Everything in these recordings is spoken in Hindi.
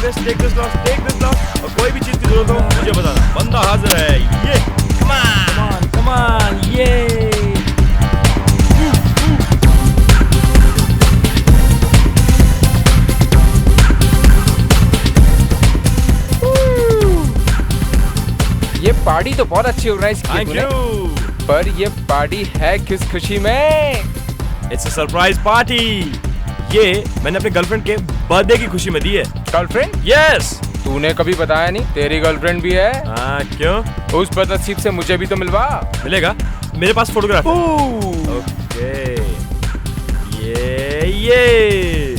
जस्ट टेक दिस लॉस और कोई भी चीज की जरूरत हो मुझे बताना, बंदा हाजिर है। ये कम ऑन ये पार्टी तो बहुत अच्छी ऑर्गेनाइज की तूने, पर ये पार्टी है किस खुशी में? It's a surprise party. ये मैंने अपने गर्लफ्रेंड के बर्थडे की खुशी में दी है। गर्लफ्रेंड? यस। तूने कभी बताया नहीं तेरी गर्लफ्रेंड भी है। हाँ, क्यों? उस बदनसीब से मुझे भी तो मिलवा। मिलेगा, मेरे पास फोटोग्राफ है। ओके, ये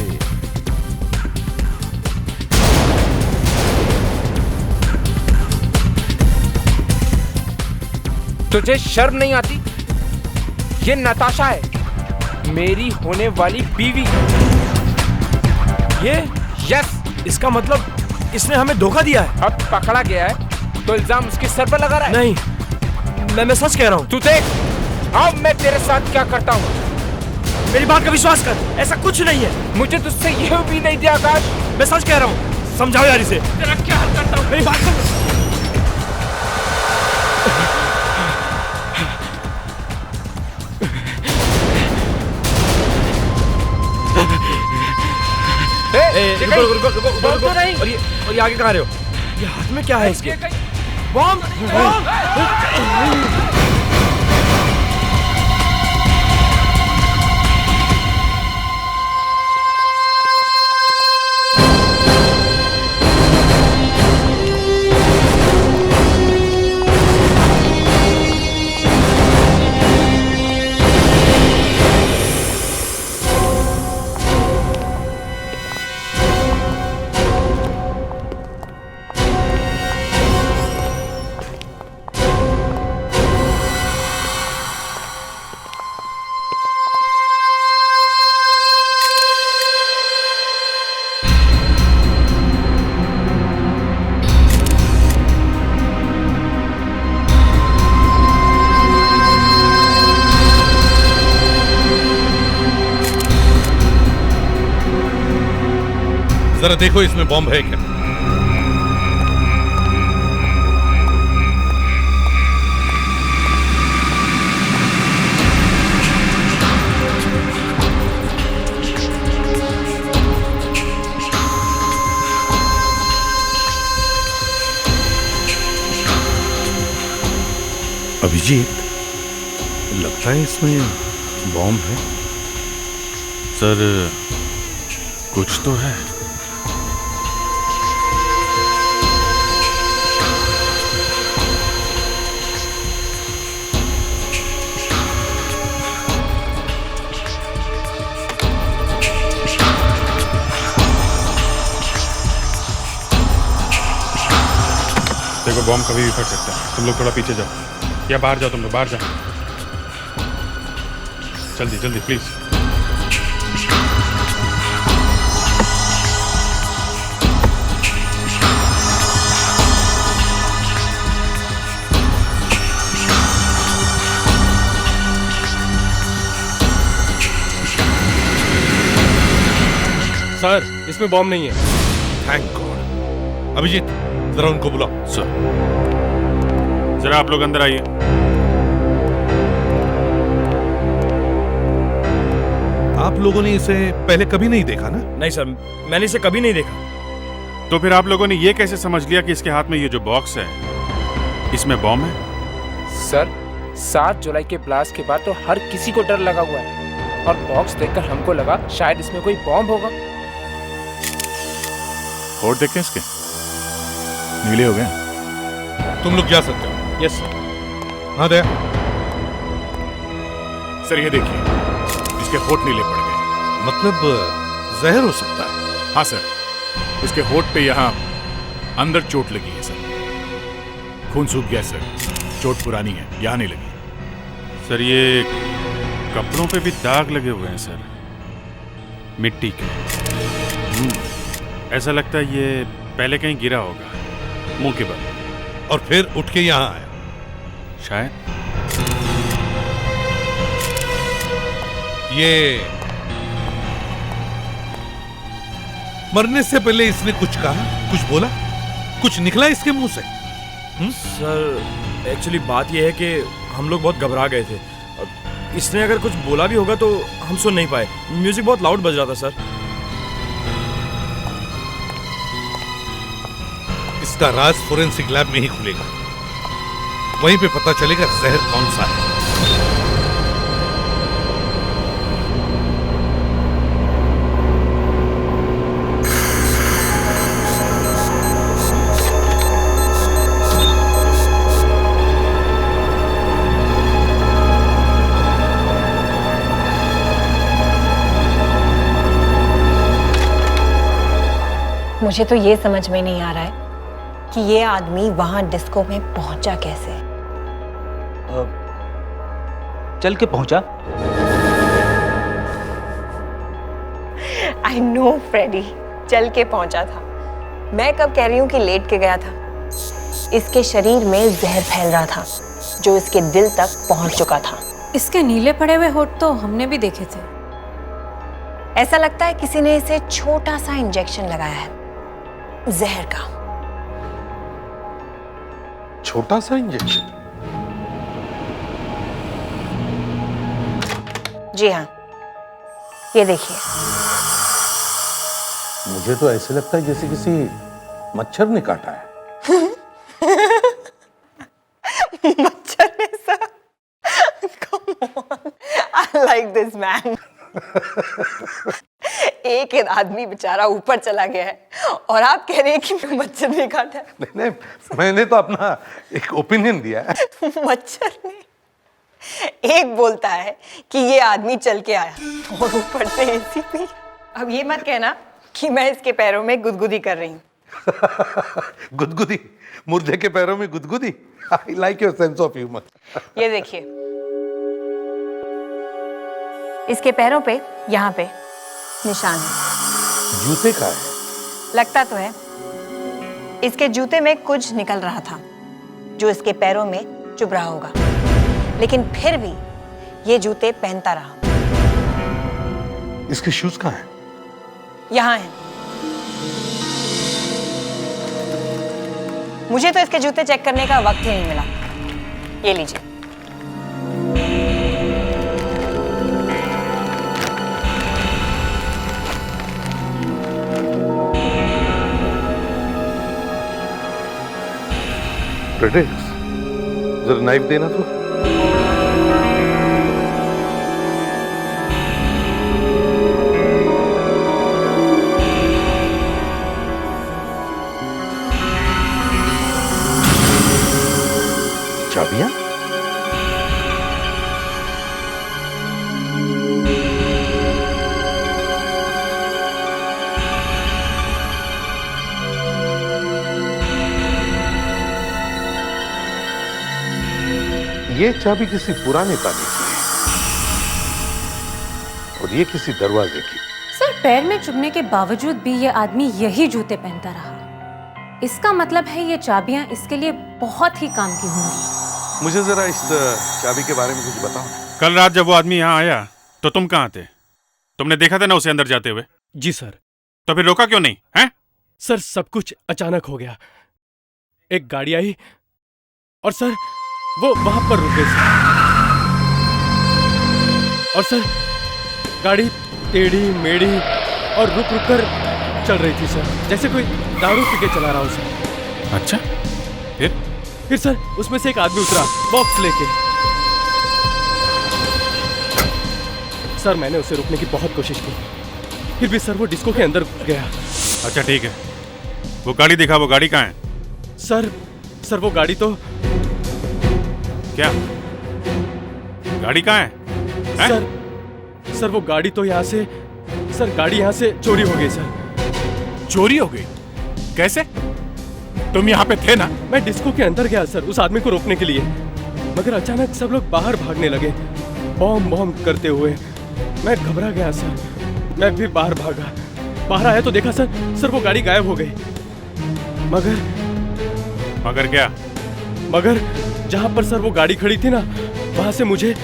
तुझे शर्म नहीं आती? ये नताशा है, मेरी होने वाली बीवी। ये? यस। इसका मतलब इसने हमें धोखा दिया है। अब पकड़ा गया है तो इल्जाम उसके सर पर लगा रहा है। नहीं, मैं सच कह रहा हूँ। तू देख अब मैं तेरे साथ क्या करता हूँ। मेरी बात का विश्वास कर, ऐसा कुछ नहीं है। मुझे तुझसे यह भी नहीं दिया आकाश। मैं सच कह रहा हूँ, समझाओ यार इसे। तेरा क्या हल करता हूँ, मेरी बात सुन। रुको नहीं। और ये आगे कहाँ रहे हो? ये हाथ में क्या है इसके? बॉम्ब! जरा देखो इसमें बॉम्ब है क्या? अभिजीत, लगता है इसमें बॉम्ब है। सर, कुछ तो है। देखो, बॉम्ब कभी भी फट सकता है। तुम लोग थोड़ा पीछे जाओ या बाहर जाओ। तुम लोग बाहर जाओ, जल्दी जल्दी प्लीज। सर, इसमें बॉम्ब नहीं है। Thank God. अभिजीत, जरा उनको बुलाओ। सर, जरा आप लोग अंदर आइए। आप लोगों ने इसे पहले कभी नहीं देखा ना? नहीं सर, मैंने इसे कभी नहीं देखा। तो फिर आप लोगों ने ये कैसे समझ लिया कि इसके हाथ में ये जो बॉक्स है, इसमें बॉम्ब है? सर, 7 जुलाई के ब्लास्ट के बाद तो हर किसी को डर लगा हुआ है, और बॉक्स देखकर हमको लगा शायद इसमें कोई बॉम्ब होगा। और देखें इसके नीले हो गए। तुम लोग जा सकते हो। Yes sir. हाँ दया। सर, ये देखिए, इसके होठ नीले पड़ गए। मतलब जहर हो सकता है? हाँ सर, इसके होठ पे यहाँ अंदर चोट लगी है सर। खून सूख गया सर। चोट पुरानी है, यहाँ नहीं लगी। सर, ये कपड़ों पे भी दाग लगे हुए हैं सर, मिट्टी के। ऐसा लगता है ये पहले कहीं गिरा होगा मुंह के बल, और फिर उठ के यहाँ आया शायद। मरने से पहले इसने कुछ कहा, कुछ बोला, कुछ निकला इसके मुंह से? सर एक्चुअली बात यह है कि हम लोग बहुत घबरा गए थे। इसने अगर कुछ बोला भी होगा तो हम सुन नहीं पाए, म्यूजिक बहुत लाउड बज रहा था सर। इसका राज फोरेंसिक लैब में ही खुलेगा, वहीं पे पता चलेगा जहर कौन सा है। मुझे तो ये समझ में नहीं आ रहा है कि ये आदमी वहां डिस्को में पहुंचा कैसे। चल के पहुंचा। आई नो फ्रेडी, चल के पहुंचा था। मैं कब कह रही हूं कि लेट के गया था। इसके शरीर में जहर फैल रहा था जो इसके दिल तक पहुंच चुका था। इसके नीले पड़े हुए होठ तो हमने भी देखे थे। ऐसा लगता है किसी ने इसे छोटा सा इंजेक्शन लगाया है जहर का। छोटा सा इंजेक्शन? जी हाँ, ये देखिए। मुझे तो ऐसे लगता है जैसे किसी मच्छर ने काटा है। मच्छर ने sir? Come on, I like this man. एक आदमी बेचारा ऊपर चला गया है और आप कह रहे हैं कि मच्छर ने काटा है। नहीं, मैंने तो अपना एक ओपिनियन दिया है। मच्छर ने? एक बोलता है कि ये आदमी चल के आया और ऊपर से एसीपी। अब ये मत कहना कि मैं इसके पैरों में गुदगुदी कर रही हूँ। गुदगुदी? मुर्दे के पैरों में गुदगुदी? I like your sense of humor. ये देखिए, इसके पैरों पे यहाँ पे निशान है। जूते का है? लगता तो है। इसके जूते में कुछ निकल रहा था जो इसके पैरों में चुभ रहा होगा, लेकिन फिर भी ये जूते पहनता रहा। इसके शूज कहाँ हैं? यहाँ हैं। मुझे तो इसके जूते चेक करने का वक्त ही नहीं मिला। ये लीजिए। प्रेडिक्स, जरा नाइफ देना तो। चाबियां? ये चाबी किसी पुराने ताले की है और ये किसी दरवाजे की। सर, पैर में चुभने के बावजूद भी ये आदमी यही जूते पहनता रहा। इसका मतलब है ये चाबियां इसके लिए बहुत ही काम की होंगी। मुझे जरा इस चाबी के बारे में कुछ बताओ। कल रात जब वो आदमी यहाँ आया तो तुम कहाँ थे? तुमने देखा था ना उसे अंदर जाते हुए? जी सर। तो फिर रोका क्यों नहीं हैं? सर सब कुछ अचानक हो गया। एक गाड़ी आई और सर वो वहां पर रुक गई सर। और सर गाड़ी टेढ़ी मेढ़ी और रुक रुक कर चल रही थी सर, जैसे कोई दारू पी के चला रहा हो सर। अच्छा, फिर सर उसमें से एक आदमी उतरा बॉक्स लेके। सर मैंने उसे रोकने की बहुत कोशिश की, फिर भी सर वो डिस्को के अंदर घुस गया। अच्छा ठीक है, वो गाड़ी दिखा। वो गाड़ी कहाँ है? सर वो गाड़ी तो क्या गाड़ी कहाँ है? सर वो गाड़ी तो यहाँ से, सर गाड़ी यहाँ से चोरी हो गई सर। चोरी हो गई? कैसे? तुम यहाँ पे थे ना? मैं डिस्को के अंदर गया सर उस आदमी को रोकने के लिए, मगर अचानक सब लोग बाहर भागने लगे बॉम्ब करते हुए। मैं घबरा गया सर, मैं भी बाहर भागा। बाहर आया तो देखा सर वो गाड़ी गायब हो गई। मगर क्या? मगर जहां पर सर वो गाड़ी खड़ी थी ना, वहां से मुझे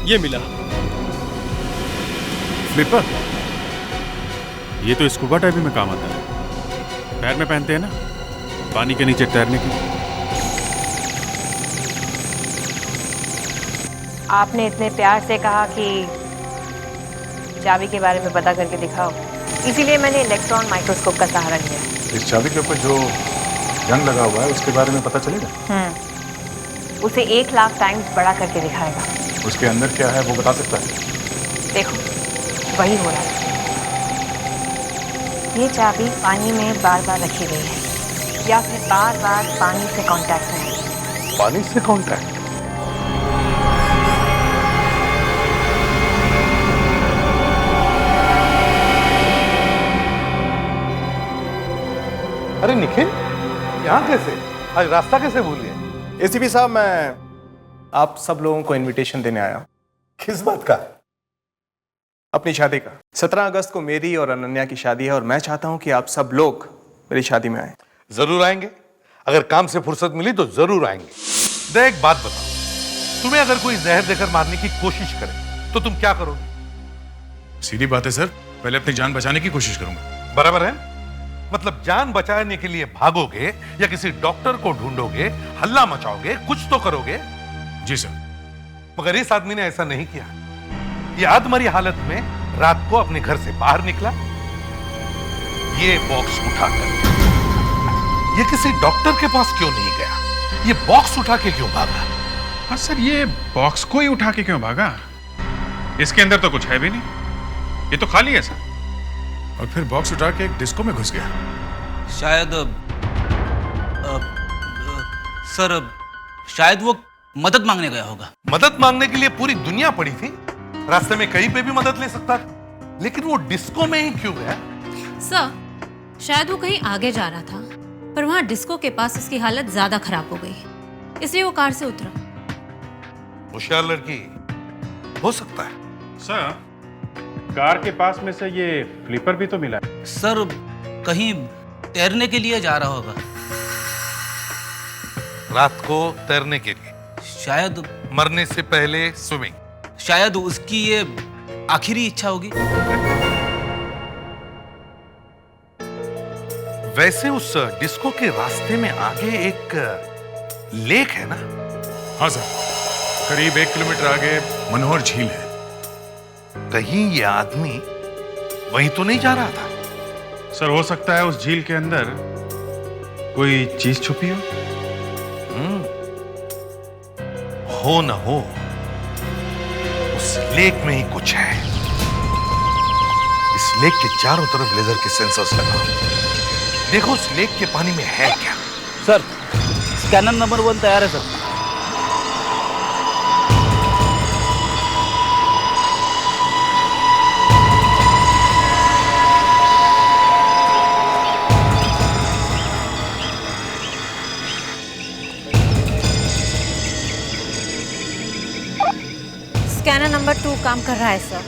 ये मिला। फ्लिपर? ये तो स्कूबा डाइविंग में काम आता है, पैर में पहनते हैं ना, पानी के नीचे तैरने की। आपने इतने प्यार से कहा कि चाबी के बारे में पता करके दिखाओ, इसीलिए मैंने इलेक्ट्रॉन माइक्रोस्कोप का सहारा लिया। इस चाबी के ऊपर जो जंग लगा हुआ है उसके बारे में पता चलेगा? उसे 1 लाख टाइम्स बड़ा करके दिखाएगा। उसके अंदर क्या है वो बता सकता है? देखो, वही हो रहा है। ये चाबी पानी में बार बार रखी गई है या फिर बार बार पानी से कांटेक्ट में। पानी से कांटेक्ट? अरे निखिल, यहाँ कैसे? आज रास्ता कैसे भूल गए? एसीपी साहब, मैं आप सब लोगों को इनविटेशन देने आया हूं। किस बात का? अपनी शादी का। 17 अगस्त को मेरी और अनन्या की शादी है और मैं चाहता हूं कि आप सब लोग मेरी शादी में आए। जरूर आएंगे, अगर काम से फुर्सत मिली तो जरूर आएंगे। देख, एक बात बताओ, तुम्हें अगर कोई जहर देकर मारने की कोशिश करे तो तुम क्या करोगे? सीधी बात है सर, पहले अपनी जान बचाने की कोशिश करूंगा। बराबर है? मतलब जान बचाने के लिए भागोगे या किसी डॉक्टर को ढूंढोगे, हल्ला मचाओगे, कुछ तो करोगे। जी सर। मगर इस आदमी ने ऐसा नहीं किया। ये आधमरी हालत में रात को अपने घर से बाहर निकला, ये बॉक्स उठाकर। ये किसी डॉक्टर के पास क्यों नहीं गया? ये बॉक्स उठा के क्यों भागा? हाँ सर, ये बॉक्स को ही उठा के क्यों भागा? इसके अंदर तो कुछ है भी नहीं, ये तो खाली है सर। और फिर बॉक्स उठा के एक डिस्को में घुस गया। शायद सर, शायद वो मदद मांगने गया होगा। मदद मांगने के लिए पूरी दुनिया पड़ी थी, रास्ते में कहीं पे भी मदद ले सकता था, लेकिन वो डिस्को में ही क्यों गया? सर, शायद वो कहीं आगे जा रहा था, पर वहाँ डिस्को के पास उसकी हालत ज्यादा खराब हो गई, इसलिए वो कार से उतरा। होशियार लड़की, हो सकता है। सर, कार के पास में से ये फ्लिपर भी तो मिला है। सर, कहीं तैरने के लिए जा रहा होगा। रात को तैरने के लिए? शायद मरने से पहले स्विमिंग? शायद उसकी ये आखिरी इच्छा होगी। वैसे उस डिस्को के रास्ते में आगे एक लेक है ना? हाँ सर, करीब 1 किलोमीटर आगे मनोहर झील है। कहीं ये आदमी वहीं तो नहीं जा रहा था? सर, हो सकता है उस झील के अंदर कोई चीज छुपी हो। हो न हो, उस लेक में ही कुछ है। इस लेक के चारों तरफ लेजर के सेंसर्स लगा। देखो उस लेक के पानी में है क्या? सर, स्कैनर नंबर 1 तैयार है सर। स्कैनर नंबर 2 काम कर रहा है सर।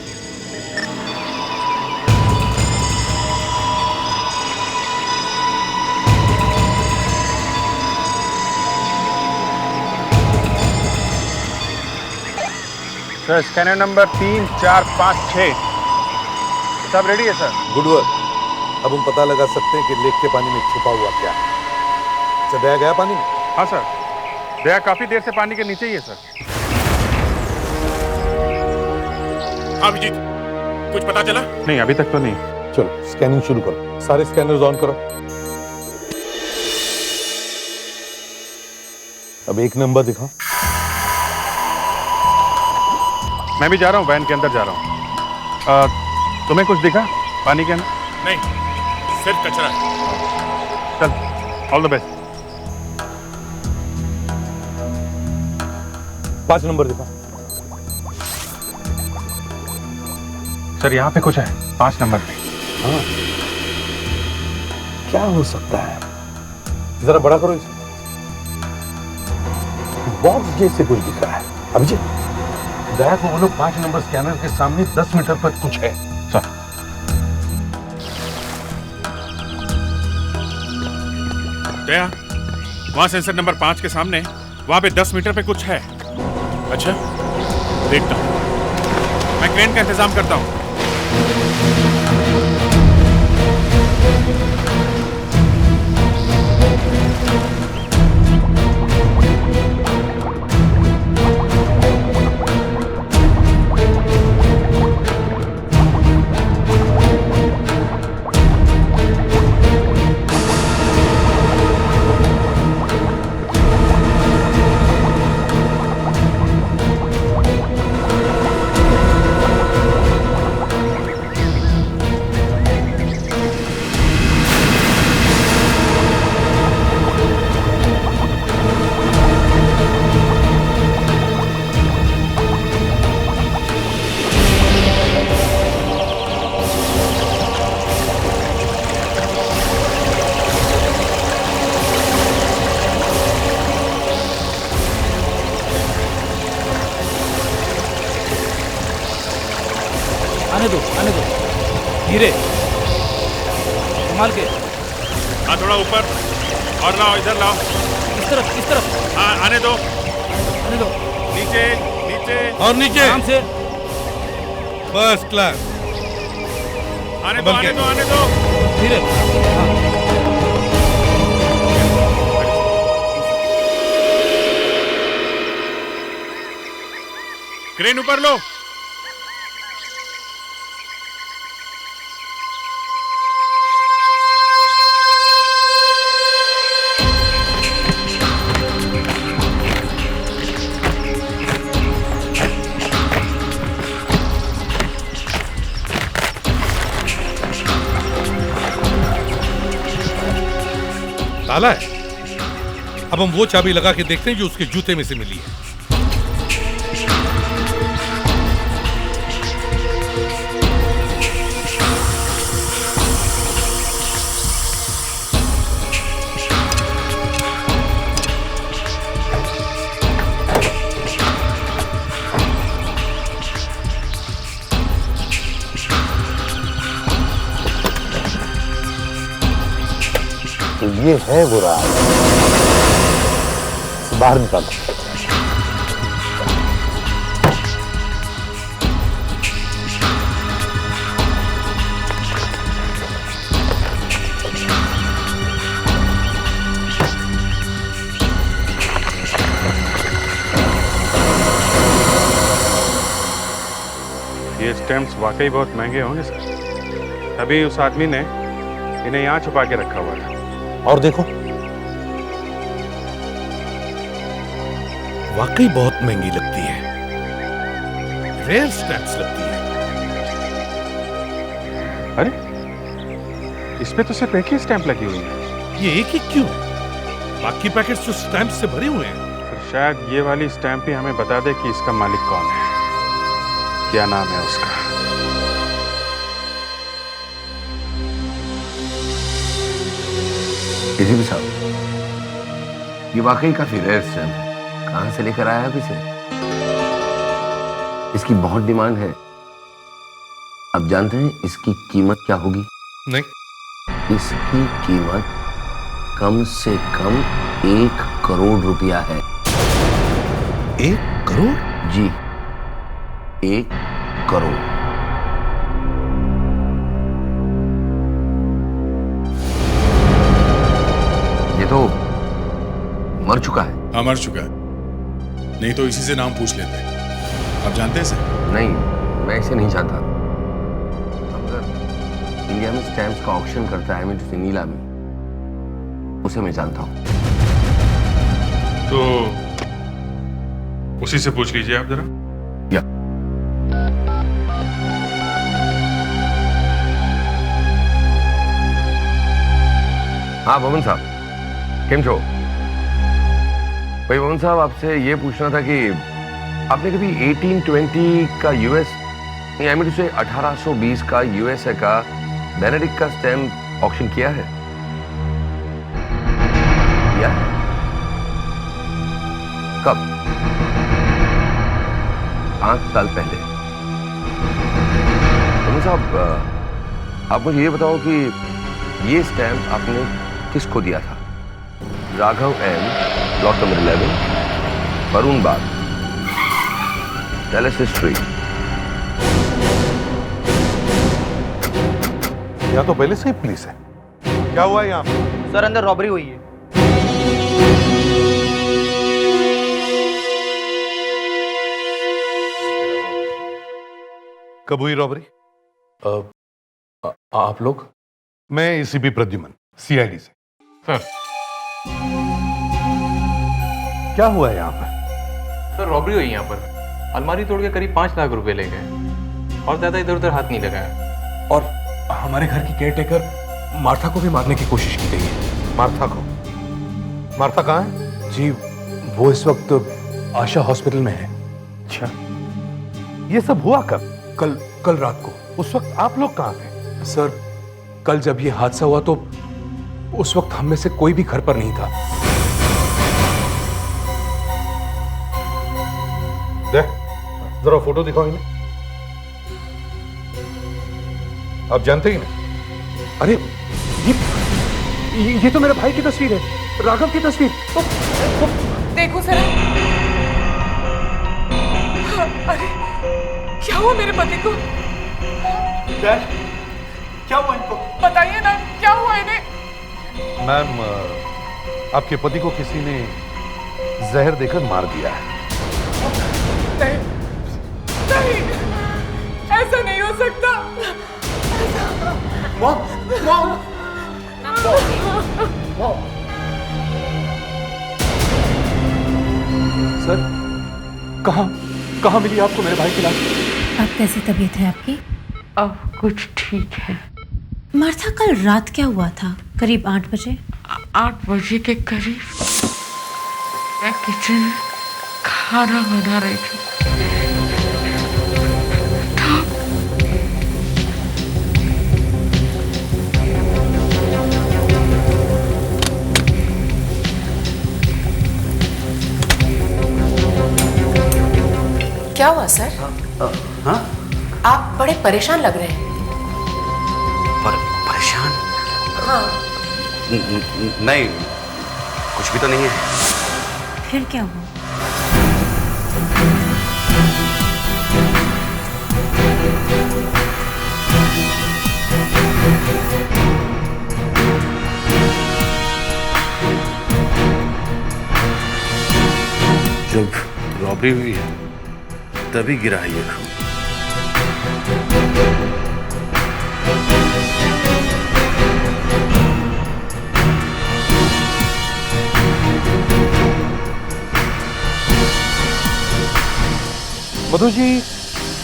सर, स्कैनर नंबर 3, 4, 5, 6 सब रेडी है सर। Good work. अब हम पता लगा सकते हैं कि लेक के पानी में छुपा हुआ क्या है। अच्छा, दया गया पानी में? हाँ सर, दया काफी देर से पानी के नीचे ही है सर। हाँ अभिजीत, कुछ पता चला? नहीं, अभी तक तो नहीं। चलो स्कैनिंग शुरू करो, सारे स्कैनर्स ऑन करो। अब 1 नंबर दिखाओ। मैं भी जा रहा हूँ, वैन के अंदर जा रहा हूँ। तुम्हें कुछ दिखा पानी के अंदर? नहीं, सिर्फ कचरा है। चल, ऑल द बेस्ट। 5 नंबर दिखाओ। सर, यहाँ पे कुछ है 5 नंबर पे। हाँ, क्या हो सकता है? जरा बड़ा करो इसे। बॉक्स जैसे कुछ दिख रहा है। अभिजीत, दया को बोलो 5 नंबर स्कैनर के सामने 10 मीटर पर कुछ है। सर, दया, वहां सेंसर नंबर 5 के सामने, वहां पे 10 मीटर पे कुछ है। अच्छा, देखता हूं। मैं क्रेन का इंतजाम करता हूँ। आने दो धीरे संभाल के। हाँ थोड़ा ऊपर और लाओ, इधर लाओ। इस तरफ हाँ आने दो। नीचे और नीचे आराम से। First class. आने दो। धीरे। क्रेन ऊपर लो। ताला है। अब हम वो चाबी लगा के देखते हैं जो उसके जूते में से मिली है। तो ये है वो राज। बाहर निकालो। ये स्टैम्प्स वाकई बहुत महंगे होंगे सर, तभी उस आदमी ने इन्हें यहाँ छुपा के रखा हुआ था। और देखो, वाकई बहुत महंगी लगती है, रेयर स्टैम्प्स लगती है। अरे इस पे तो सिर्फ एक ही स्टैंप लगी हुई है। ये एक ही क्यों? बाकी पैकेट्स तो स्टैम्प से भरे हुए हैं। तो शायद ये वाली स्टैंप ही हमें बता दे कि इसका मालिक कौन है, क्या नाम है उसका। किसी भी साहब, ये वाकई काफी रेयर स्टैम्प है। कहां से लेकर आया आप इसे? इसकी बहुत डिमांड है। आप जानते हैं इसकी कीमत क्या होगी? नहीं। इसकी कीमत कम से कम 1 करोड़ रुपया है। 1 करोड़? जी, 1 करोड़। ये तो मर चुका है। हाँ मर चुका है, नहीं तो इसी से नाम पूछ लेते। आप जानते हैं इसे? नहीं, मैं इसे नहीं जानता। अगर इंडिया में स्टैम्प्स का ऑक्शन करता है एमिटस नीलामी, उसे मैं जानता हूँ। तो उसी से पूछ लीजिए आप जरा। या हाँ भवन साहब, केम छो? भाई भवन साहब, आपसे ये पूछना था कि आपने कभी 1820 का यूएस या मैं से 1820 का यूएसए का बेनेडिक्ट का स्टैम्प ऑक्शन किया है? किया है? कब? 5 साल पहले। भवन साहब, आप मुझे ये बताओ कि ये स्टैम्प आपने किसको दिया था? Raghav M, block number 11, Varun Bagh, palace street. या तो पहले से ही पुलिस है। क्या हुआ यहाँ पे? सर अंदर रॉबरी हुई है। कब हुई रॉबरी? आप लोग? मैं एसीपी प्रद्युमन, सीआईडी से। सर क्या हुआ है यहाँ पर? सर रॉबरी हुई यहाँ पर। अलमारी तोड़ के करीब 5 लाख रुपए ले गए और ज्यादा इधर उधर हाथ नहीं लगाया। और हमारे घर की केयरटेकर मार्था को भी मारने की कोशिश की गई है। मार्था को? मार्था कहाँ है? जी वो इस वक्त आशा हॉस्पिटल में है। अच्छा, ये सब हुआ कब? कल रात को। उस वक्त आप लोग कहाँ थे? सर कल जब ये हादसा हुआ तो उस वक्त हम में से कोई भी घर पर नहीं था। देख, जरा फोटो दिखाओ इन्हें। आप जानते ही नहीं? अरे ये तो मेरे भाई की तस्वीर है, राघव की तस्वीर। देखो सर, अरे क्या हुआ मेरे पति को? डैड, क्या हुआ इनको? बताइए ना, क्या हुआ इन्हें? मैम, आपके पति को किसी ने जहर देकर मार दिया है। नहीं, ऐसा नहीं हो सकता। मॉम। सर कहाँ मिली आपको मेरे भाई की लाश? अब कैसी तबीयत है आपकी? अब कुछ ठीक है। मार्था कल रात क्या हुआ था? करीब 8 बजे? 8 बजे के करीब मैं किचन में खाना बना रही थी। क्या हुआ सर? हाँ? आप बड़े परेशान लग रहे हैं। परेशान? हाँ। नहीं, कुछ भी तो नहीं है। फिर क्या हुआ? जब रॉबरी हुई है तभी गिरा है ये खून। मधु जी,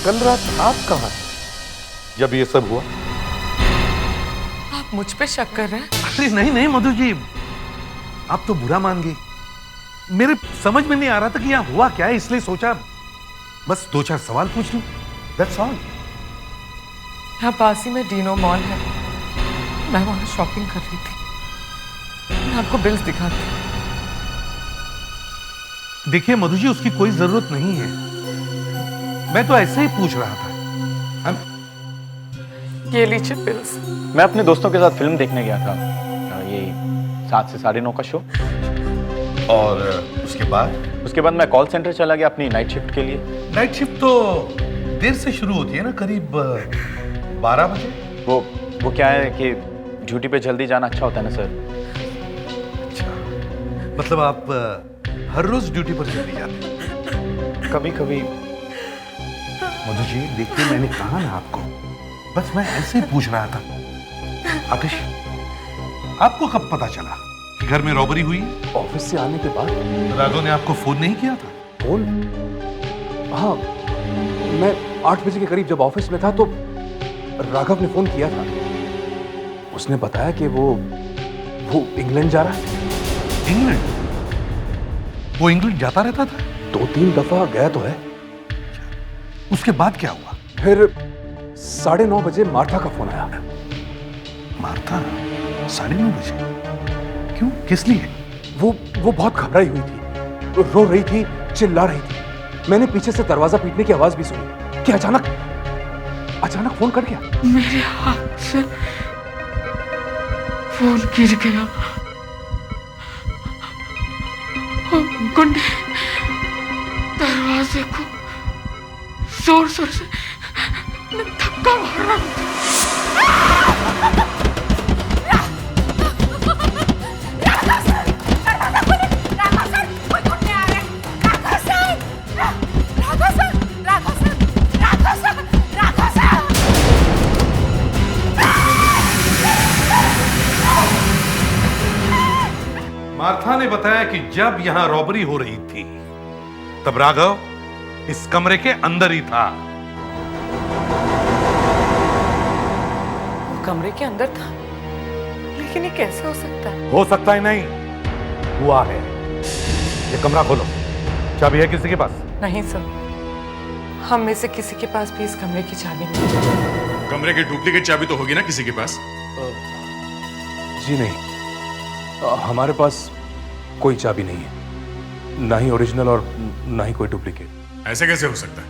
कल रात आप कहाँ थे जब ये सब हुआ? आप मुझ पे शक कर रहे हैं? अरे नहीं मधु जी, आप तो बुरा मान गई। मेरे समझ में नहीं आ रहा था कि यहाँ हुआ क्या है, इसलिए सोचा बस 2-4 सवाल पूछ लूं। That's all। यहाँ पास ही में डीनो मॉल है, मैं वहां शॉपिंग कर रही थी। मैं आपको बिल्स दिखाती हूँ। देखिए मधु जी, उसकी कोई जरूरत नहीं है, मैं तो ऐसे ही पूछ रहा था। ये लीजिए बिल्स। मैं अपने दोस्तों के साथ फिल्म देखने गया था, ये 7 से 9:30 का शो। और उसके बाद मैं कॉल सेंटर चला गया अपनी नाइट शिफ्ट के लिए। नाइट शिफ्ट तो देर से शुरू होती है ना, करीब 12 बजे। वो क्या है कि ड्यूटी पे जल्दी जाना अच्छा होता है ना सर। अच्छा, मतलब आप हर रोज ड्यूटी पर जल्दी जाते हैं? कभी कभी। मधु जी देखिए, मैंने कहा ना आपको, बस मैं ऐसे ही पूछ रहा था। आतिश, आपको कब पता चला कि घर में रॉबरी हुई? ऑफिस से आने के बाद। राघव ने आपको फोन नहीं किया था? फोन? हाँ, मैं 8 बजे के करीब जब ऑफिस में था तो राघव ने फोन किया था। उसने बताया कि वो इंग्लैंड जा रहा है। इंग्लैंड? वो इंग्लैंड जाता रहता था? 2-3 दफा गया तो है। उसके बाद क्या हुआ? फिर 9:30 बजे मार्था का फोन आया। मार्था? 9:30 बजे? क्यों, किस लिए? वो बहुत घबराई हुई थी, रो रही थी, चिल्ला रही थी। मैंने पीछे से दरवाजा पीटने की आवाज भी सुनी कि अचानक फोन कट गया। मेरे हाथ से फोन गिर गया। गुंडे दरवाजे को जोर से धक्का मार रहा था। मार्था ने बताया कि जब यहां रॉबरी हो रही थी तब राघव इस कमरे के अंदर ही था। कमरे के अंदर था, लेकिन ये कैसे हो सकता है? हो सकता है नहीं, हुआ है। ये कमरा खोलो। चाबी है किसी के पास? नहीं सर, हम में से किसी के पास भी इस कमरे की चाबी नहीं। कमरे की डुप्लीकेट चाबी तो होगी ना किसी के पास? जी नहीं, हमारे पास कोई चाबी नहीं है, ना ही ओरिजिनल और ना ही कोई डुप्लीकेट। ऐसे कैसे हो सकता है?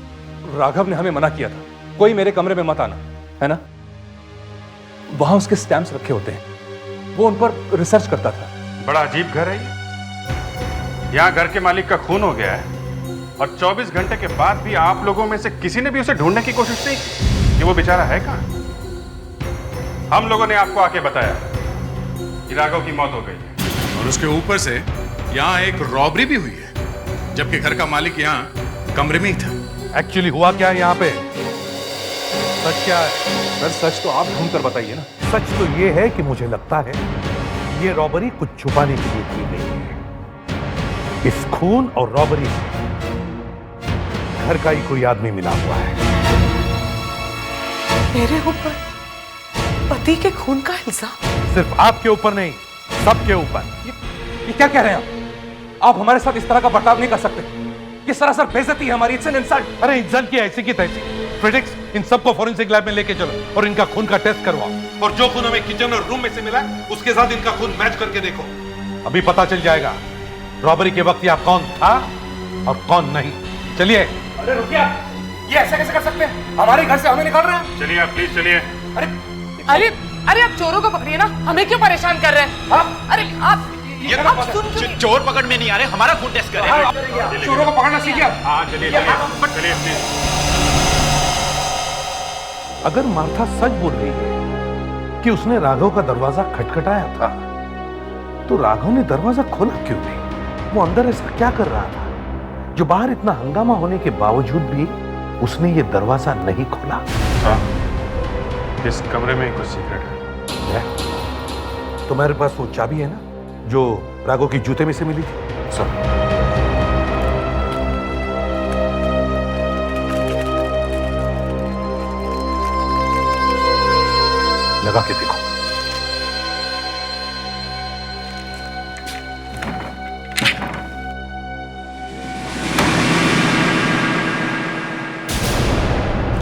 राघव ने हमें मना किया था, कोई मेरे कमरे में मत आना, है ना? वहां उसके स्टैम्प्स रखे होते हैं, वो उन पर रिसर्च करता था। बड़ा अजीब घर है ये। यहाँ घर के मालिक का खून हो गया है और 24 घंटे के बाद भी आप लोगों में से किसी ने भी उसे ढूंढने की कोशिश नहीं की कि वो बेचारा है कहाँ। हम लोगों ने आपको आके बताया कि राघव की मौत हो गई है और उसके ऊपर से यहाँ एक रॉबरी भी हुई है, जबकि घर का मालिक यहाँ कमरे में ही था। एक्चुअली हुआ क्या है यहाँ पे? सच क्या है? सर सच तो आप ढूंढ कर बताइए ना। सच तो ये है कि मुझे लगता है ये रॉबरी कुछ छुपाने के लिए की गई है। इस खून और रॉबरी में घर का ही कोई आदमी मिला हुआ है। मेरे ऊपर पति के खून का इल्जाम? सिर्फ आपके ऊपर नहीं, सबके ऊपर। ये क्या कह रहे हैं आप? हमारे साथ इस तरह का बर्ताव नहीं कर सकते। ये सरासर बेइज्जती है हमारी। It's an insult. अरे इंसल्ट की ऐसी की तैसी। फ्रेडिक्स, इन सबको फॉरेंसिक लैब में लेके चलो और इनका खून का टेस्ट करवाओ। और जो खून हमें किचन और रूम में से मिला उसके साथ इनका खून मैच करके देखो। अभी पता चल जाएगा रॉबरी के वक्त यहाँ कौन था और कौन नहीं। चलिए। अरे रुकिए, ये ऐसा कैसे कर सकते हैं? हमारे घर से हमें निकाल रहे हैं। चलिए आप प्लीज चलिए। अरे अरे अरे आप चोरों को पकड़िए ना, हमें क्यों परेशान कर रहे हैं? अरे आप चोर पकड़ में नहीं आ रहे, हमारा खून टेस्ट कर रहे हैं। चोरों को पकड़ना सीखिए। हाँ चलिए चलिए प्लीज। अगर मार्था सच बोल रही है कि उसने राघव का दरवाजा खटखटाया था, तो राघव ने दरवाजा खोला क्यों नहीं? वो अंदर ऐसा क्या कर रहा था जो बाहर इतना हंगामा होने के बावजूद भी उसने ये दरवाजा नहीं खोला? इस कमरे में कुछ सीक्रेट है। तुम्हारे पास वो चाबी है ना जो राघव के जूते में से मिली थी? सब लगा के देखो।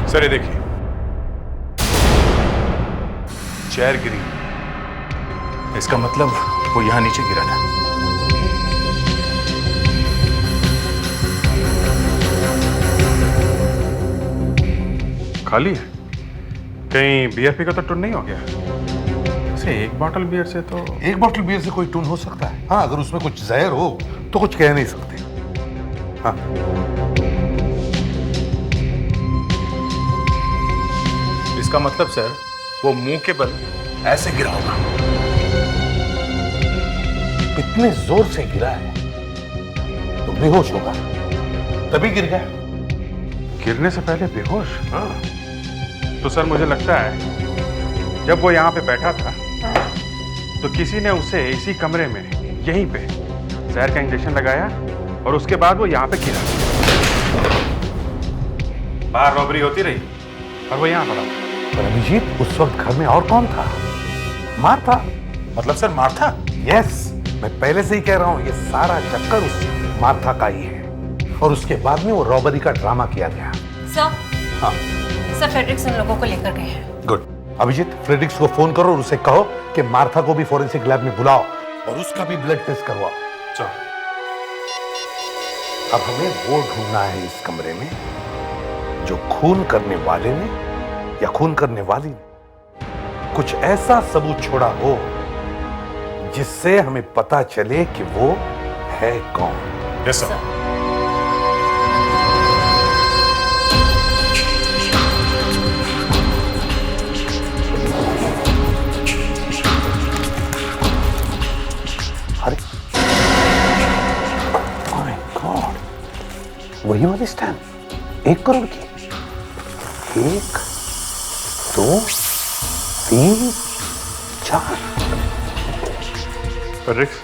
सर ये देखिए, चेयर गिरी। इसका मतलब वो यहां नीचे गिरा था। खाली है। कहीं बियर पी का तो टून नहीं हो गया? ऐसे एक बॉटल बियर से तो एक बॉटल बियर से कोई टून हो सकता है। हाँ, अगर उसमें कुछ जहर हो तो कुछ कह नहीं सकते। हाँ, इसका मतलब सर वो मुंह के बल ऐसे गिरा होगा। इतने जोर से गिरा है तो बेहोश होगा, तभी गिर गया। गिरने से पहले बेहोश? हाँ। तो सर मुझे लगता है जब वो यहाँ पे बैठा था तो किसी ने उसे इसी कमरे में यहीं पे जहर का इंजेक्शन लगाया और उसके बाद वो यहाँ पे गिरा। बाहर रॉबरी होती रही और वो यहाँ पड़ा। पर अभिजीत, उस वक्त घर में और कौन था? मार्था। मतलब सर मार्था? यस, मैं पहले से ही कह रहा हूँ, ये सारा चक्कर उस मार्था का ही है। और उसके बाद में वो रॉबरी का ड्रामा किया गया। सर, हाँ सर फ्रेडरिक्स उन लोगों को लेकर गए हैं। गुड। अभिजीत, फ्रेडरिक्स को फोन करो और उसे कहो कि मार्था को भी फॉरेंसिक लैब में बुलाओ और उसका भी ब्लड टेस्ट करवाओ। चलो, अब हमें वो ढूंढना है इस कमरे में जो खून करने वाले ने या खून करने वाली ने कुछ ऐसा सबूत छोड़ा हो जिससे हमें पता चले कि वो है कौन। Yes sir. वही वाली स्टैम्प 1 करोड़ की। 1 2 3 4। रिक्स,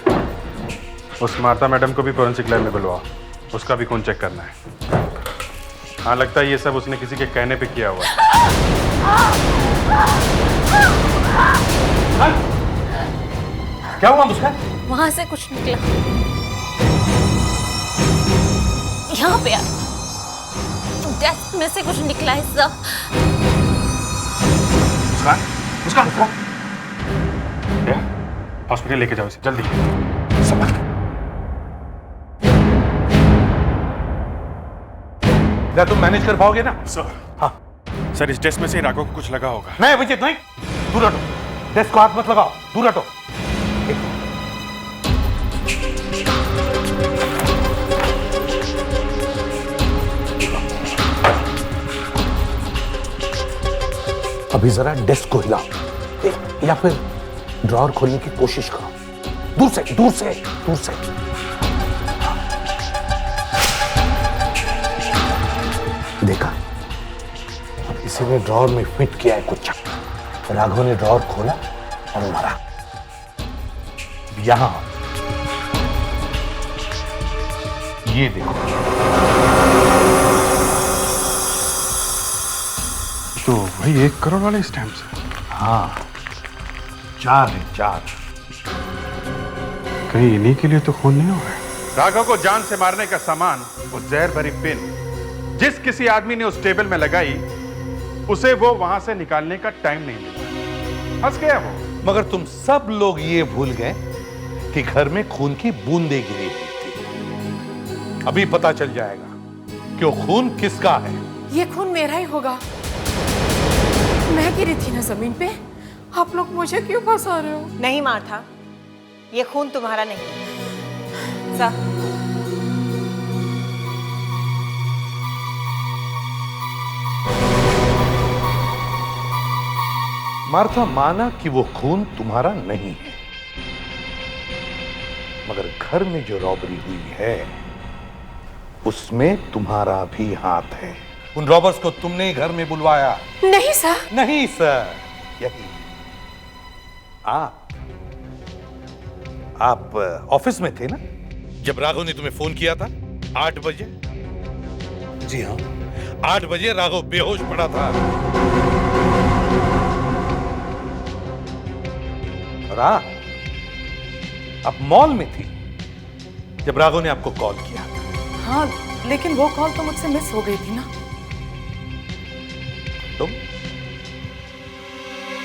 उस मार्ता मैडम को भी फोरेंसिक लैब में बुलवाओ, उसका भी खून चेक करना है। हाँ, लगता है ये सब उसने किसी के कहने पे किया हुआ है। क्या हुआ मुस्कान? वहां से कुछ निकला, यहाँ पे डेस्क में से कुछ निकला हिस्सा। मुस्कान, मुस्कान, हॉस्पिटल लेके जाओ इसे जल्दी। क्या तुम मैनेज कर पाओगे ना? सर, हाँ सर इस डेस्क में से राघव को कुछ लगा होगा। नहीं अभिजीत, नहीं, दूर हटो। डेस्क को हाथ मत लगाओ, दूर हटो। अभी जरा डेस्क को हिलाओ या फिर ड्रॉअर खोलने की कोशिश करो। दूर से, दूर से, दूर से। देखा, किसी ने ड्रॉअर में फिट किया है कुछ। राघव ने ड्रॉअर खोला और मारा। यहां ये देखो, तो वही 1 करोड़ वाले स्टैम्प्स हैं। हाँ 4 है, 4। कहीं इन्हीं के लिए तो खून नहीं हुआ है। राघव को जान से मारने का सामान, वो जहर भरी पिन जिस किसी आदमी ने उस टेबल में लगाई, उसे वो वहां से निकालने का टाइम नहीं मिला। फंस गया वो। मगर तुम सब लोग ये भूल गए कि घर में खून की बूंदें गिरी हुई थी। अभी पता चल जाएगा कि वो खून किसका है। ये खून मेरा ही होगा। मैं गिरी थी ना जमीन पे, आप लोग मुझे क्यों फंसा रहे हो? नहीं मार्था, ये खून तुम्हारा नहीं। सा मार्था माना कि वो खून तुम्हारा नहीं है, मगर घर में जो रॉबरी हुई है उसमें तुम्हारा भी हाथ है। उन रॉबर्स को तुमने ही घर में बुलवाया। नहीं सर। नहीं सर, यही आप ऑफिस में थे ना जब राघव ने तुम्हें फोन किया था 8 बजे? जी हाँ, 8 बजे राघव बेहोश पड़ा था। और आप मॉल में थी जब राघव ने आपको कॉल किया। हाँ, लेकिन वो कॉल तो मुझसे मिस हो गई थी ना।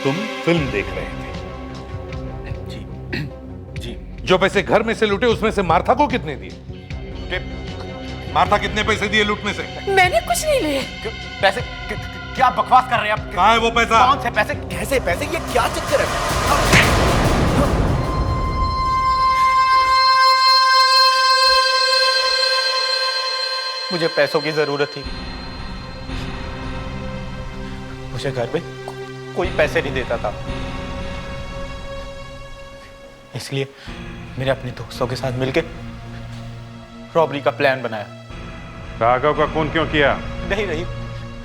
तुम फिल्म देख रहे थे। जी। जो पैसे घर में से लूटे उसमें से मार्था को कितने दिए? मार्था कितने पैसे दिए लूटने से? मैंने कुछ नहीं लिए। पैसे? क्या बकवास कर रहे हैं आप? कहाँ है वो पैसा? कौन से पैसे? कैसे पैसे? ये क्या चक्कर है? मुझे पैसों की जरूरत थी। मुझे घर में कोई पैसे नहीं देता था, इसलिए मैंने अपने दोस्तों के साथ मिलकर रॉबरी का प्लान बनाया। राघव का खून क्यों किया? नहीं,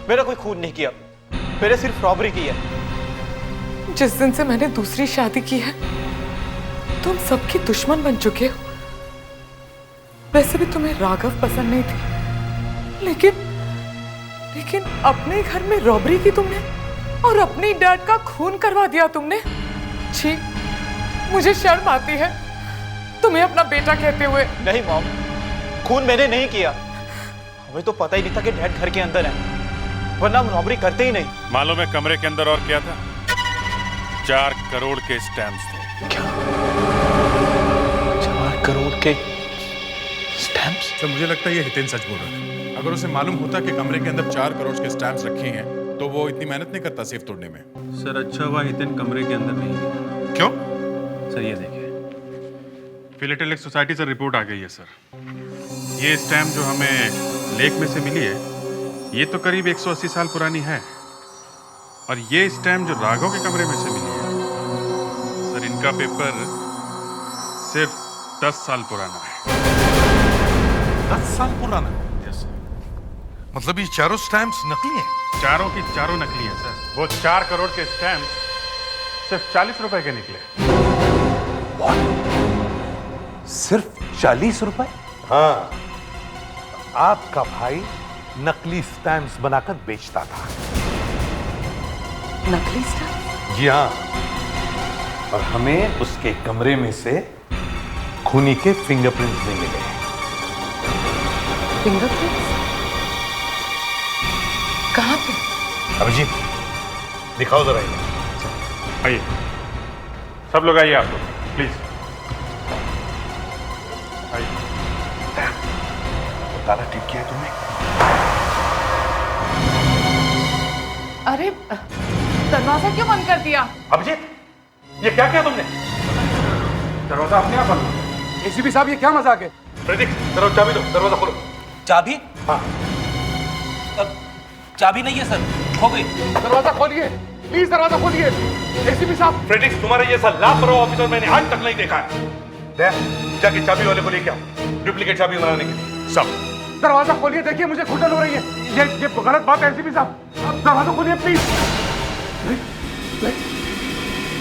मेरा कोई खून नहीं किया, मैंने सिर्फ रॉबरी की है। जिस दिन से मैंने दूसरी शादी की है तुम सबके दुश्मन बन चुके हो। वैसे भी तुम्हें राघव पसंद नहीं थी, लेकिन अपने घर में रॉबरी की तुमने और अपने डैड का खून करवा दिया तुमने। छी, मुझे शर्म आती है तुम्हें अपना बेटा कहते हुए। नहीं मॉम, खून मैंने नहीं किया। हमें तो पता ही नहीं था कि डैड घर के अंदर है, वरना हम रॉबरी करते ही नहीं। मालूम है कमरे के अंदर और क्या था? 4 करोड़ के स्टैम्प्स थे। क्या? 4 करोड़ के स्टैम्प्स? सर मुझे लगता है ये हितेन सच बोल रहा है। अगर उसे मालूम होता कि कमरे के अंदर 4 करोड़ के स्टैम्प्स रखे हैं तो वो इतनी मेहनत नहीं करता सेफ तोड़ने में। सर अच्छा हुआ हितेन कमरे के अंदर नहीं है। क्यों? सर ये देखिए, फिलेटेलिक सोसाइटी से रिपोर्ट आ गई है सर। ये स्टैम्प जो हमें लेक में से मिली है, ये तो करीब 180 साल पुरानी है, और ये स्टैम्प जो राघव के कमरे में से मिली है सर, इनका पेपर सिर्फ 10 साल पुराना है। 10 साल पुराना? मतलब ये चारों स्टैम्प्स नकली हैं? चारों की चारों नकली हैं सर। वो 4 करोड़ के स्टैम्प सिर्फ 40 रुपए के निकले। सिर्फ 40 रुपए? हाँ, आपका भाई नकली स्टैम्प्स बनाकर बेचता था। नकली स्टैम्प? जी हाँ, और हमें उसके कमरे में से खूनी के फिंगरप्रिंट्स नहीं मिले। फिंगरप्रिंट्स? कहाँ पे? अभिजीत, दिखाओ जरा इन्हें। आइए, सब लोग आइए, आप लोग प्लीज आइए। ताला ठीक किया है तुमने? अरे दरवाजा क्यों बंद कर दिया? अभिजीत, ये क्या किया तुमने? दरवाजा अपने आप बंद। एसीपी साहब, ये क्या मजाक है? प्रदीप, जरा चाबी दो, दरवाजा खोलो। चाबी? हाँ। चाबी नहीं है सर, खो गई। दरवाजा खोलिए, प्लीज दरवाजा खोलिए। एसीपी साहब। फ्रेडिक्स, तुम्हारे जैसा लापरवाह ऑफिसर मैंने आज तक नहीं देखा है। जाके चाबी वाले को लेके आओ, डुप्लीकेट चाबी बनाने के लिए। सब दरवाजा खोलिए, देखिए मुझे घुटन हो रही है। ये गलत बात है एसीपी साहब, दरवाजा खोलिए प्लीज।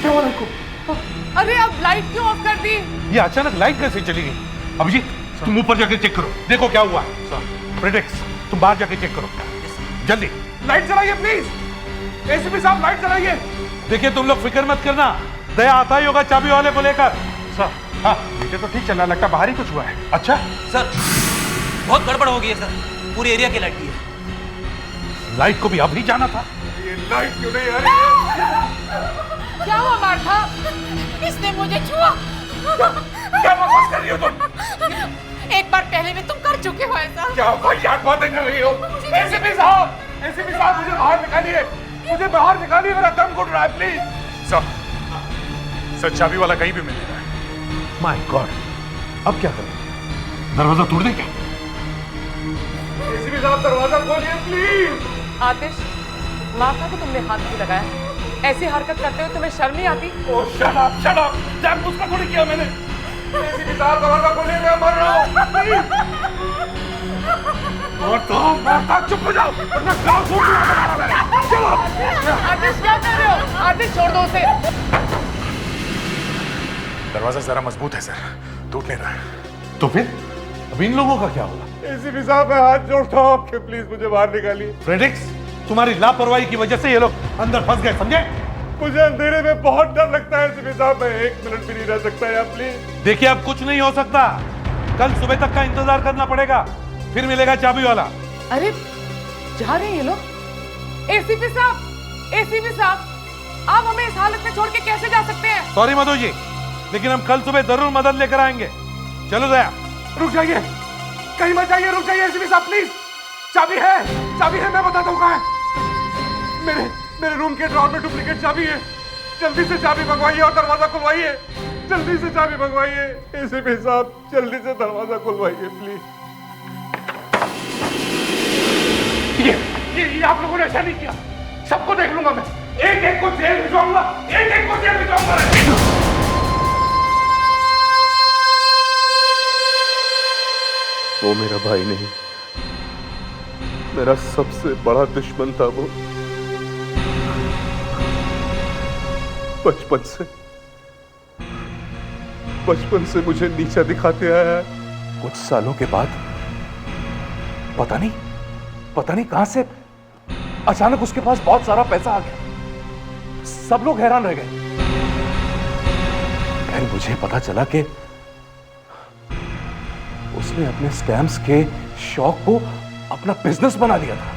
क्या हुआ आपको? अरे अब लाइट क्यों ऑफ कर दी? ये अचानक लाइट कैसे चली गई? अभिजीत, तुम ऊपर जाके चेक करो, देखो क्या हुआ है। फ्रेडिक्स, तुम बाहर जाके चेक करो, जल्दी। लाइट जलाइए प्लीज। एसीपी साहब, लाइट जलाइए। देखिए तुम लोग फिक्र मत करना, दया आता ही होगा चाबी वाले को लेकर। सर, हाँ मीटर तो ठीक चल रहा, लगता बाहर ही कुछ हुआ है। अच्छा सर, बहुत गड़बड़ हो गई है सर, पूरी एरिया की लाइट गई है। लाइट को भी अभी जाना था। ये लाइट क्यों नहीं आ रही है? क्या हुआ मार्था? किसने मुझे छुआ? क्या बकवास कर रही हो तुम? एक बार पहले भी तुम कर चुके हो ऐसा। क्या वाहियात बातें कर रही हो? एसीपी साहब, एसीपी साहब, मुझे बाहर निकालिए, मुझे बाहर निकालिए, मेरा दम घुट रहा है प्लीज। सर चाबी वाला कहीं भी मिल रहा है। माय गॉड, अब क्या करें? दरवाजा तोड़ दें क्या? एसीपी साहब, दरवाजा खोलिए प्लीज। आतिश, मार्था को तुमने हाथ क्यों लगाया? ऐसी हरकत करते हुए तुम्हें शर्म नहीं आती? ओह शट अप, शट अप, जानबूझकर थोड़ी किया मैंने। एसीपी साहब, दरवाजा खोलिए, मैं मर रहा हूँ प्लीज। और तो मार्था, चुप हो जाओ वरना गाँव फूट दूंगा। चलो। आतिश, क्या कर रहे हो? आतिश, छोड़ दो उसे। दरवाजा जरा मजबूत है सर, टूट नहीं रहा है। तो फिर अब इन लोगों का क्या होगा? एसीपी साहब, मैं हाथ जोड़ता हूँ आपके, प्लीज मुझे बाहर निकालिए। फ्रेडिक्स, तुम्हारी लापरवाही की वजह से ये लोग अंदर फंस गए, समझे? मुझे अंधेरे में बहुत डर लगता है एसीपी साहब, मैं 1 मिनट भी नहीं रह सकता यार प्लीज। देखिए अब कुछ नहीं हो सकता, कल सुबह तक का इंतजार करना पड़ेगा, फिर मिलेगा चाबी वाला। अरे जा रहे हैं ये लोग। एसीपी साहब, एसीपी साहब, आप हमें इस हालत में छोड़ के कैसे जा सकते हैं? सॉरी मधु जी, लेकिन हम कल सुबह जरूर मदद लेकर आएंगे। चलो दया। रुक जाइए, कहीं मत जाइए, रुक जाइए एसीपी साहब प्लीज। चाबी है, मैं बताता हूँ कहाँ है। मेरे रूम के ड्रॉर में डुप्लीकेट चाबी है, जल्दी से चाबी मंगवाइए और दरवाजा खुलवाइए, जल्दी से चाबी मंगवाइए एसीपी साहब, जल्दी से दरवाजा खुलवाइए प्लीज। ये आप लोगों ने ऐसा नहीं किया, सबको देख लूंगा मैं, एक एक को जेल भिजवाऊंगा, एक एक को जेल भिजवाऊंगा। वो मेरा भाई नहीं, मेरा सबसे बड़ा दुश्मन था वो। बचपन से मुझे नीचा दिखाते आया है। कुछ सालों के बाद पता नहीं कहां से अचानक उसके पास बहुत सारा पैसा आ गया, सब लोग हैरान रह गए। फिर मुझे पता चला कि उसने अपने स्टैम्प्स के शौक को अपना बिजनेस बना लिया था,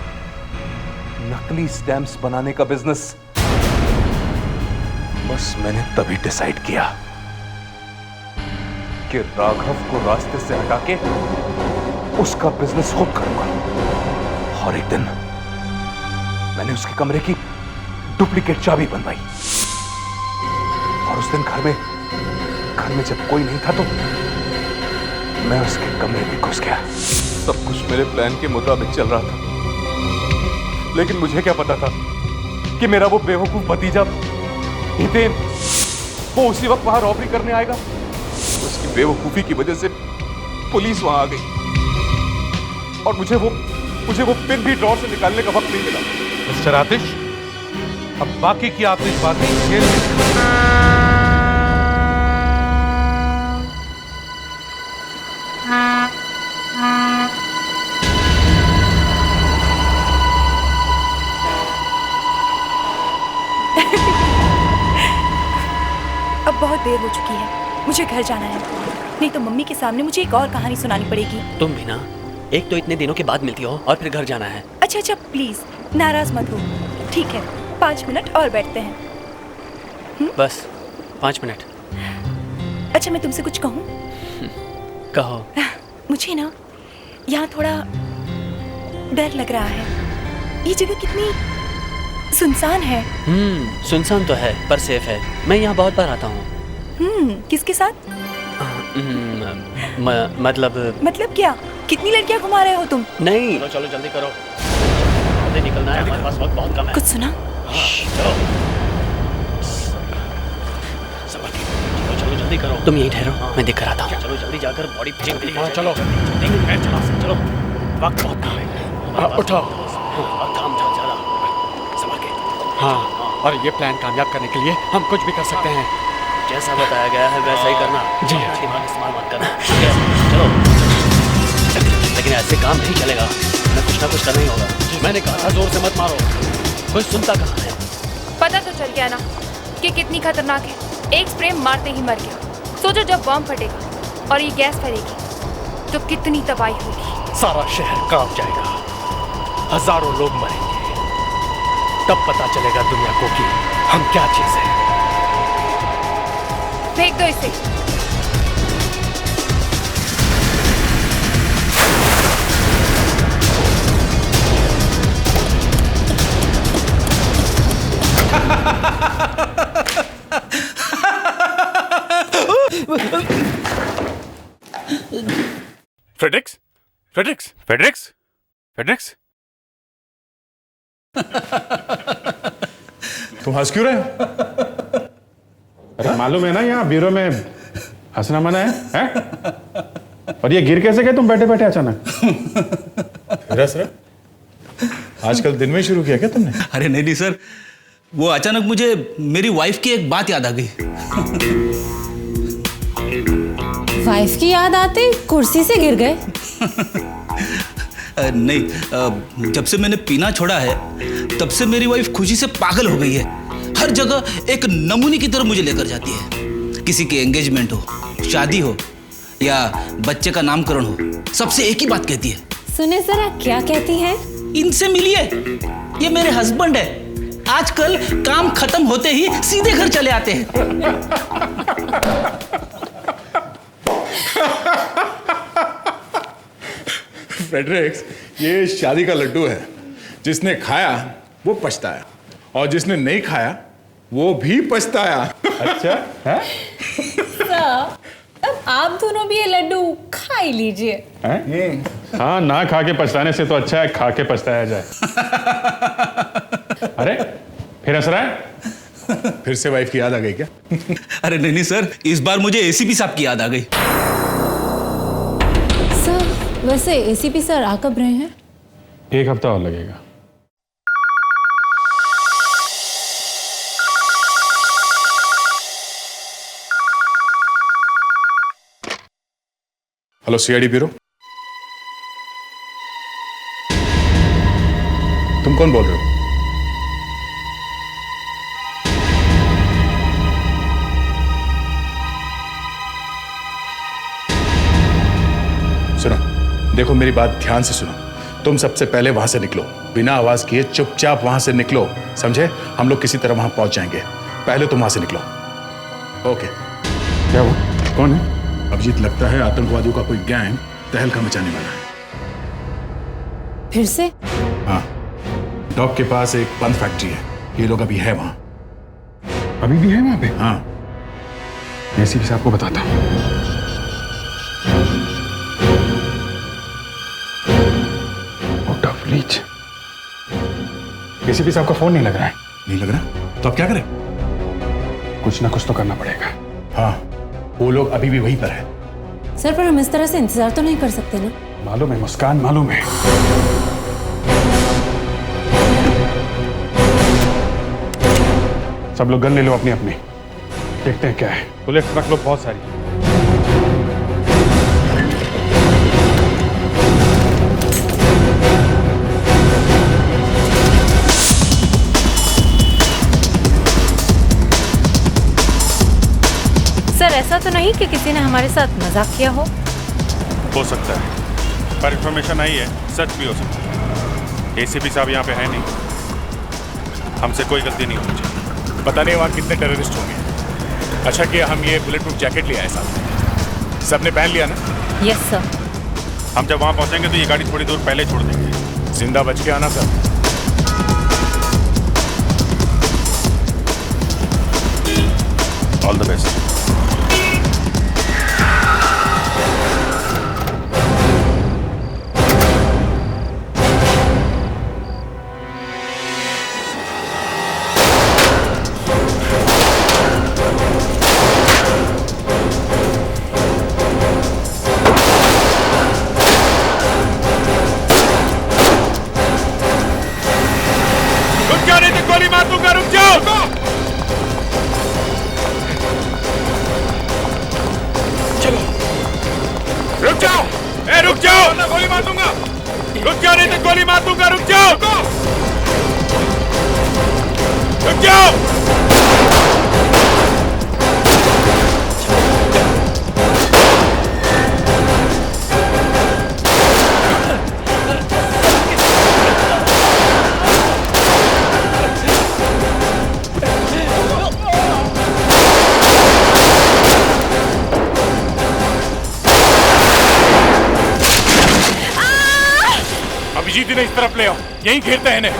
नकली स्टैम्प्स बनाने का बिजनेस। बस मैंने तभी डिसाइड किया कि राघव को रास्ते से हटा के उसका बिजनेस खुद करूंगा। और एक दिन मैंने उसके कमरे की डुप्लीकेट चाबी बनवाई और उस दिन घर में जब कोई नहीं था तो मैं उसके कमरे में घुस गया। सब कुछ मेरे प्लान के मुताबिक चल रहा था, लेकिन मुझे क्या पता था कि मेरा वो बेवकूफ भतीजा हितेन वो उसी वक्त वहां रॉबरी करने आएगा। उसकी बेवकूफी की वजह से पुलिस वहां आ गई और मुझे वो मुझे वो पिन भी ड्रॉर से निकालने का वक्त नहीं मिला। मिस्टर आतिश, अब बाकी की आतिशबाजी जेल में। अब बहुत देर हो चुकी है, मुझे घर जाना है, नहीं तो मम्मी के सामने मुझे एक और कहानी सुनानी पड़ेगी। तुम भी ना, एक तो इतने दिनों के बाद मिलती हो और फिर घर जाना है। अच्छा अच्छा प्लीज नाराज मत हो। ठीक है 5 मिनट और बैठते हैं। बस 5 मिनट। अच्छा मैं तुमसे कुछ कहूँ? कहो। मुझे ना यहाँ थोड़ा डर लग रहा है। ये जगह कितनी सुनसान है। सुनसान तो है पर सेफ है। मैं यहाँ बहुत बार आता हूँ। किसके साथ? मतलब क्या? कितनी लड़कियाँ घुमा रहे हो तुम? नहीं। चलो चलो जल्दी करो, जल्दी निकलना है, हमारे पास वक्त बहुत कम है। कुछ सुना? चलो चलो जल्दी करो। तुम यहीं ठहरो, मैं देख कर आता हूँ। चलो जल्दी जाकर बॉडी चेक करो। चलो चलो, वक्त बहुत कम है। उठाओ। काम चला संभल के। हाँ, और ये प्लान कामयाब करने के लिए हम कुछ भी कर सकते हैं। जैसा बताया गया है वैसा ही करना। जी दिमाग इस्तेमाल मत करना। चलो, लेकिन ऐसे काम नहीं चलेगा, हमें कुछ ना कुछ करना ही होगा। मैंने कहा था जोर से मत मारो, कोई सुनता कहाँ है। पता तो चल गया ना कि कितनी खतरनाक है। एक स्प्रे मारते ही मर गया। सोचो जब बम फटेगा और ये गैस फैलेगी तो कितनी तबाही होगी। सारा शहर कांप जाएगा, हजारों लोग मरेंगे। तब पता चलेगा दुनिया को कि हम क्या चीज है। फेंक दो इसे। Fredericks, Fredericks, Fredericks, Fredericks. तुम हंस क्यों रहे हो? अरे मालूम है ना यहाँ ब्यूरो में हंसना मना है? और ये गिर कैसे गए तुम बैठे बैठे अचानक? रस आजकल दिन में शुरू किया क्या तुमने? अरे नहीं सर, वो अचानक मुझे मेरी वाइफ की एक बात याद आ गई। वाइफ की याद आते कुर्सी से गिर गए? नहीं, जब से मैंने पीना छोड़ा है तब से मेरी वाइफ खुशी से पागल हो गई है। हर जगह एक नमूने की तरह मुझे लेकर जाती है। किसी की एंगेजमेंट हो, शादी हो या बच्चे का नामकरण हो, सबसे एक ही बात कहती है। सुने जरा क्या कहती है? इनसे मिलिए, ये मेरे हस्बैंड है। आजकल काम खत्म होते ही सीधे घर चले आते हैं। फ्रेडरिक्स, ये शादी का लड्डू है। जिसने खाया वो पछताया और जिसने नहीं खाया वो भी पछताया। अच्छा है? अब आप दोनों भी ये लड्डू खा ही लीजिए। हाँ, ना खा के पछताने से तो अच्छा है खा के पछताया जाए। अरे फिर हंस रहा है? फिर से वाइफ की याद आ गई क्या? अरे नहीं सर, इस बार मुझे एसीपी साहब की याद आ गई। सर वैसे एसीपी सर आ कब रहे हैं? 1 हफ्ता और लगेगा। हेलो सीआईडी ब्यूरो, तुम कौन बोल रहे हो? सुनो, देखो मेरी बात ध्यान से सुनो। तुम सबसे पहले वहां से निकलो, बिना आवाज किए चुपचाप वहां से निकलो, समझे? हम लोग किसी तरह वहां पहुंच जाएंगे। पहले तुम वहां से निकलो। ओके। क्या हुआ? कौन है? अभिजीत, लगता है आतंकवादियों का कोई गैंग तहलका मचाने वाला है। फिर से? हाँ, डॉक के पास एक बंद फैक्ट्री है, ये लोग अभी है वहां। अभी भी है वहां पे? हाँ, एसीपी साहब को बताता हूं। Out of reach. एसीपी साहब का फोन नहीं लग रहा है। नहीं लग रहा? तो अब क्या करें? कुछ ना कुछ तो करना पड़ेगा। हाँ, वो लोग अभी भी वहीं पर है। सर पर हम इस तरह से इंतजार तो नहीं कर सकते ना? मालूम है मुस्कान, मालूम है। सब लोग गन ले लो अपनी अपनी, देखते हैं क्या है। बुलेट्स रख लो बहुत सारी। सर ऐसा तो नहीं कि किसी ने हमारे साथ मजाक किया हो सकता है, पर इंफॉर्मेशन आई है, सच भी हो सकता है। एसीपी साहब यहाँ पे है नहीं, हमसे कोई गलती नहीं होनी चाहिए। पता नहीं वहाँ कितने टेररिस्ट होंगे। अच्छा किया हम ये बुलेट प्रूफ जैकेट ले आए साथ। सबने पहन लिया ना? Yes sir. हम जब वहाँ पहुँचेंगे तो ये गाड़ी थोड़ी दूर पहले छोड़ देंगे। जिंदा बच के आना sir. All the best. Abhijit ने इस तरफ ले आओ, यहीं घेरते हैं इन्हें।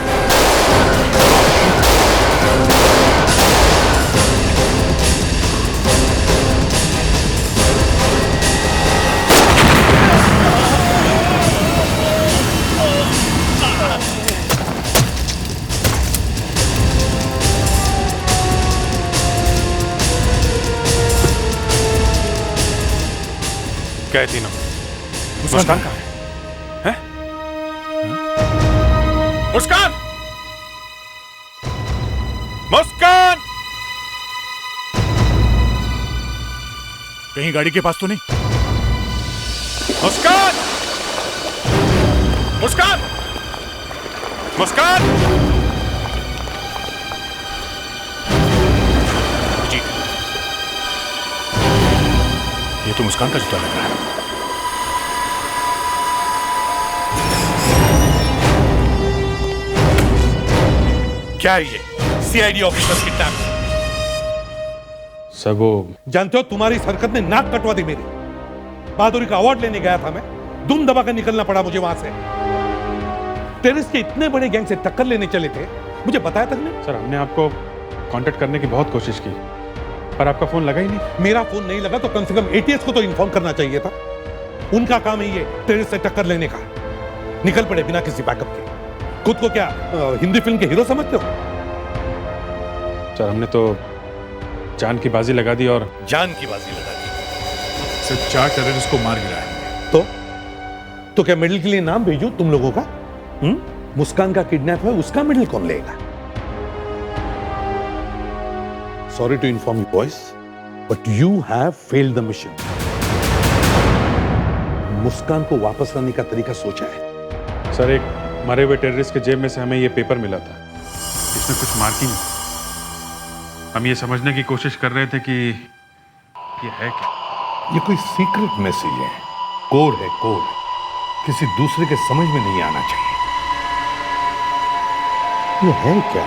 क्या है तीनों? मुस्कान कहाँ है? मुस्कान! मुस्कान! कहीं गाड़ी के पास तो नहीं? मुस्कान! मुस्कान! मुस्कान! जी, ये तो मुस्कान का जूता लग रहा है। क्या है ये? सीआईडी ऑफिसर्स की टैप। सर वो जानते हो तुम्हारी इस हरकत ने नाक कटवा दी मेरी। बहादुरी का अवार्ड लेने गया था मैं, दुम दबा कर निकलना पड़ा मुझे वहां से। टेररिस्ट के इतने बड़े गैंग से टक्कर लेने चले थे, मुझे बताया तक नहीं। सर हमने आपको कांटेक्ट करने की बहुत कोशिश की, पर आपका फोन लगा ही नहीं। मेरा फोन नहीं लगा तो कम से कम एटीएस को तो इन्फॉर्म करना चाहिए था। उनका काम है ये टेररिस्ट से टक्कर लेने का। निकल पड़े बिना किसी बैकअप के। खुद को क्या हिंदी फिल्म के हीरो समझते हो? सर हमने तो जान की बाजी लगा दी। और जान की बाजी लगा दी? सर 4 टेररिस्ट को मार गिराया। तो क्या मेडल के लिए नाम भेजूं तुम लोगों का? मुस्कान का किडनैप है, उसका मेडल कौन लेगा? Sorry to inform you boys, but you have failed the mission. Muskaan को वापस लाने का तरीका सोचा है? सर एक मरे हुए टेररिस्ट के जेब में से हमें ये पेपर मिला था, इसमें कुछ मार्किंग। हम ये समझने की कोशिश कर रहे थे कि ये है क्या। ये कोई सीक्रेट मैसेज है, कोड है, कोड। किसी दूसरे के समझ में नहीं आना चाहिए। ये है क्या?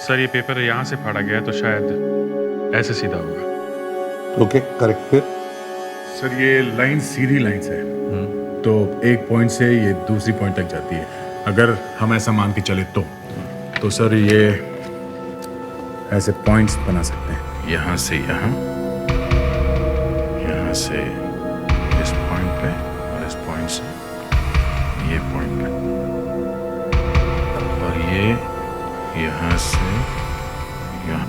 सर ये पेपर यहां से फाड़ा गया तो शायद ऐसे सीधा होगा। Okay correct. फिर सर ये लाइन सीधी लाइन है, तो एक पॉइंट से ये दूसरी पॉइंट तक जाती है। अगर हम ऐसा मान के चले तो सर ये ऐसे पॉइंट्स बना सकते हैं, यहाँ से यहाँ, यहाँ से इस पॉइंट पे और इस पॉइंट से ये पॉइंट पे, और ये यहाँ से यहाँ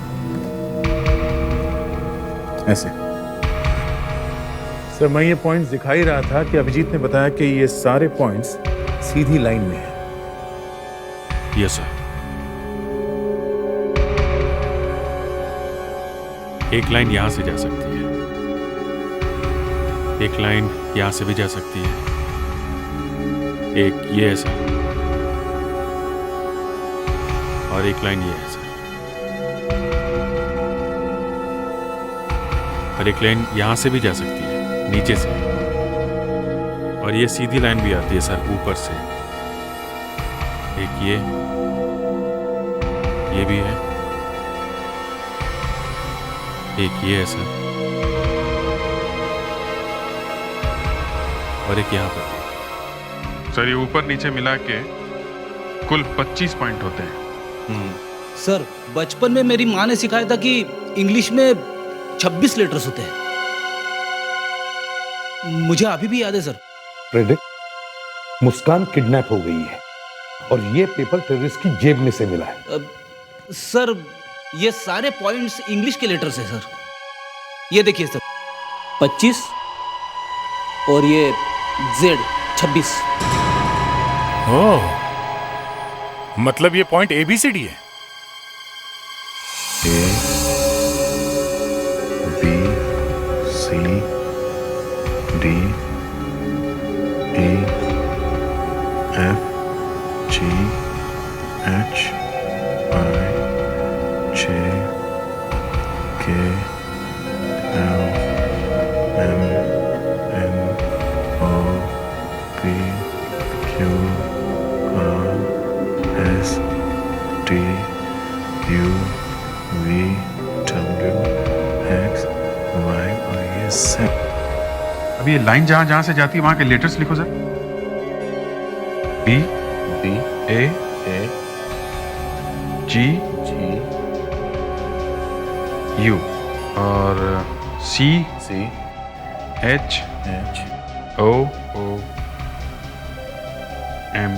ऐसे। सर मैं ये पॉइंट्स दिखा ही रहा था कि अभिजीत ने बताया कि ये सारे पॉइंट्स सीधी लाइन में है। Yes sir. एक लाइन यहां से जा सकती है, एक लाइन यहां से भी जा सकती है, एक ये है सर, और एक लाइन ये है सर, और एक लाइन यहां से भी जा सकती है नीचे से, और ये सीधी लाइन भी आती है सर ऊपर से। एक ये भी है, एक ये है सर, और एक यहां पर। सर ये ऊपर नीचे मिला के कुल 25 पॉइंट होते हैं। सर बचपन में मेरी माँ ने सिखाया था कि इंग्लिश में 26 लेटर्स होते हैं। मुझे अभी भी याद है सर। प्रेडिक्ट, मुस्कान किडनैप हो गई है और ये पेपर टेररिस्ट की जेब में से मिला है। सर ये सारे पॉइंट्स इंग्लिश के लेटर्स हैं सर। ये देखिए सर 25 और ये Z 26। ओह, मतलब ये पॉइंट ABCD है। B C D E F G H I J K L M N O P Q R S T U V W X Y और ये Z। अब ये लाइन जहां जहां से जाती है वहां के लेटर्स लिखो sir. B A G U और C H O M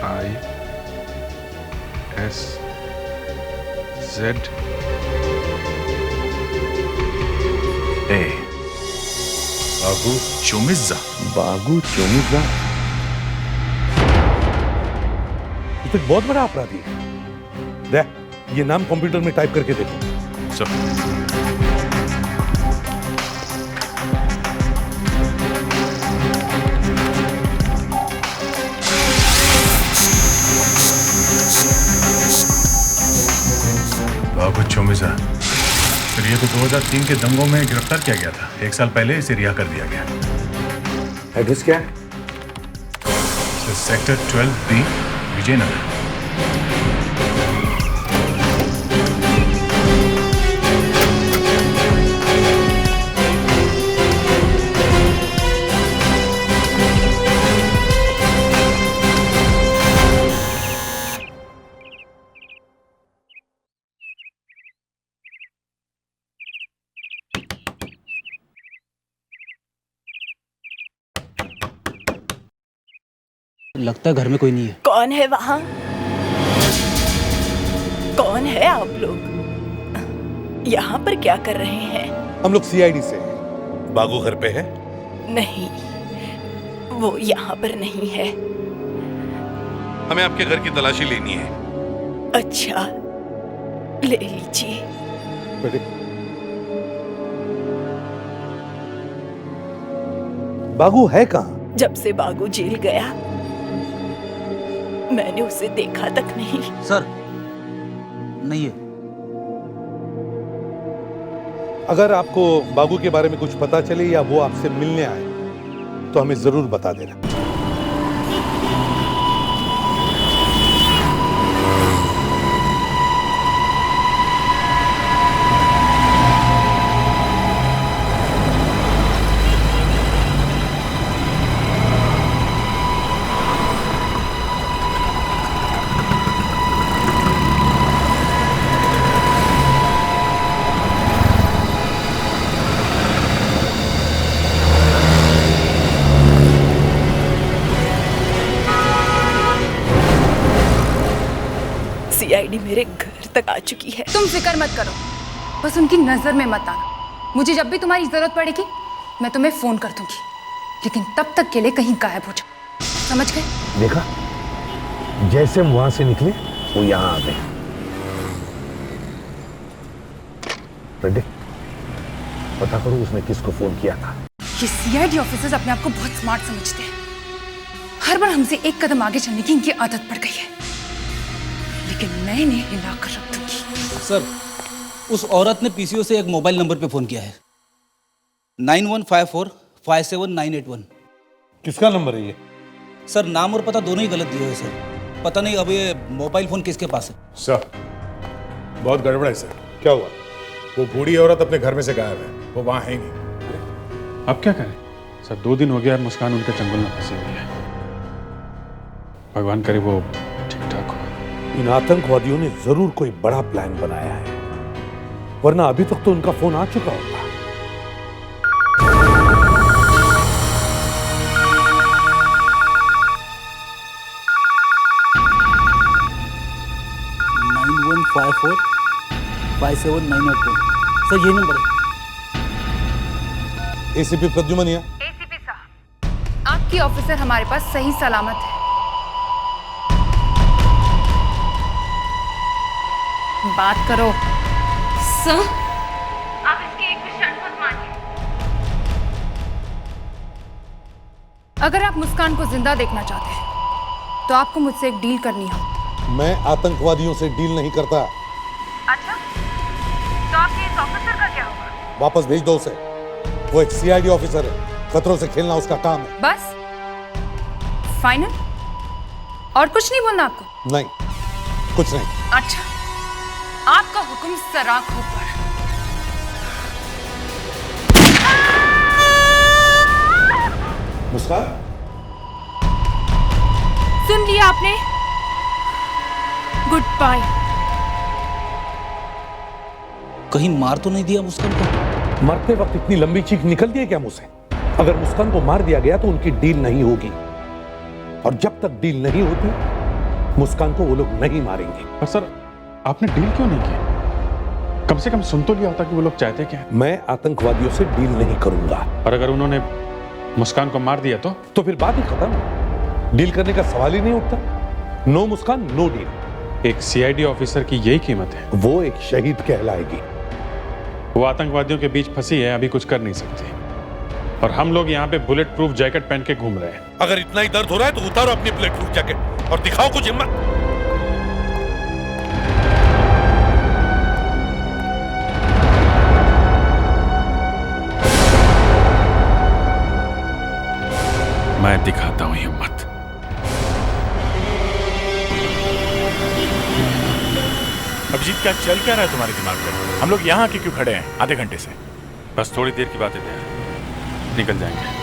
I S Z A। बागू चोमिज़्ज़ा। बागू चोमिज़्ज़ा तो बहुत बड़ा अपराधी है। दे, ये नाम कंप्यूटर में टाइप करके देखो। सर बागू चोमिज़्ज़ा, फिर ये तो 2003 के दंगों में गिरफ्तार किया गया था। 1 साल पहले इसे रिहा कर दिया गया। एड्रेस क्या है? Sector 12B Vijaynagar. लगता है घर में कोई नहीं है। कौन है वहां? कौन है आप लोग? यहाँ पर क्या कर रहे हैं? हम लोग CID से हैं। बागू घर पे है? नहीं, वो यहाँ पर नहीं है। हमें आपके घर की तलाशी लेनी है। अच्छा, ले लीजिए। बागू है कहाँ? जब से बागू जेल गया मैंने उसे देखा तक नहीं। सर नहीं है। अगर आपको बागू के बारे में कुछ पता चले या वो आपसे मिलने आए तो हमें जरूर बता देना। CID मेरे घर तक आ चुकी है। तुम फिक्र मत करो, बस उनकी नजर में मत आना। मुझे जब भी तुम्हारी जरूरत पड़ेगी मैं तुम्हें फोन कर दूंगी, लेकिन तब तक के लिए कहीं गायब हो जाओ, समझ गए? देखा, जैसे हम वहां से निकले वो यहां आ गए। रेडी? पता करो उसने किसको फोन किया था। ये सीआईडी ऑफिसर्स अपने आप को बहुत स्मार्ट समझते हैं। हर बार हमसे एक कदम आगे चलने की इनकी आदत पड़ गई है, लेकिन मैं इन्हें हिला कर रख दूंगी। सर, उस औरत ने पीसीओ से एक मोबाइल नंबर पे फोन किया है, 9154579881। किसका नंबर है ये? सर, नाम और पता दोनों ही गलत दिए हुए सर। पता नहीं अब ये मोबाइल फोन किसके पास है। सर, बहुत गड़बड़ है सर। क्या हुआ? वो बूढ़ी औरत अपने घर में से गायब है, वो वहां है ही नहीं। अब क्या करें सर? 2 दिन हो गया मुस्कान उनके चंगुल में फंसी हुई है। भगवान करे वो ठीक ठाक हो। इन आतंकवादियों ने जरूर कोई बड़ा प्लान बनाया है, वरना अभी तक तो उनका फोन आ चुका होता। सर, यही नंबर है। एसीपी प्रद्युमन। एसीपी साहब, आपकी ऑफिसर हमारे पास सही सलामत है। बात करो। सर, आप इसकी एक भी शर्त मत मानिए। अगर आप मुस्कान को जिंदा देखना चाहते हैं तो आपको मुझसे एक डील करनी हो। मैं आतंकवादियों से डील नहीं करता। अच्छा, तो आपके इस ऑफिसर का क्या होगा? वापस भेज दो उसे। वो एक सीआईडी ऑफिसर है, खतरों से खेलना उसका काम है। बस? फाइनल? और कुछ नहीं बोलना आपको? नहीं, कुछ नहीं। अच्छा, आपका हुक्म सराखों पर। मुस्कान, सुन लिया आपने? Goodbye. कहीं मार तो नहीं दिया मुस्कान को? मरते वक्त इतनी लंबी चीख निकल दी है क्या मुंह से? अगर मुस्कान को मार दिया गया तो उनकी डील नहीं होगी, और जब तक डील नहीं होती मुस्कान को वो लोग नहीं मारेंगे। पर सर, आपने डील क्यों नहीं की? कम से कम सुन तो लिया होता कि वो लोग चाहते क्या है। मैं आतंकवादियों से डील नहीं करूंगा। और अगर उन्होंने मुस्कान को मार दिया तो फिर बात ही खत्म। डील करने का सवाल ही नहीं उठता। नो मुस्कान, नो डील। एक सीआईडी ऑफिसर की यही कीमत है। वो एक शहीद कहलाएगी। वो आतंकवादियों के बीच फंसी है, अभी कुछ कर नहीं सकती, और हम लोग यहाँ पे बुलेट प्रूफ जैकेट पहन के घूम रहे हैं। अगर इतना ही दर्द हो रहा है तो उतारो अपनी बुलेट प्रूफ जैकेट और दिखाओ कुछ हिम्मत। मैं दिखाता हूं हिम्मत। अभिजीत, क्या चल क्या रहा है तुम्हारे दिमाग में? हम लोग यहाँ आके क्यों खड़े हैं आधे घंटे से? बस थोड़ी देर की बात है, निकल जाएंगे।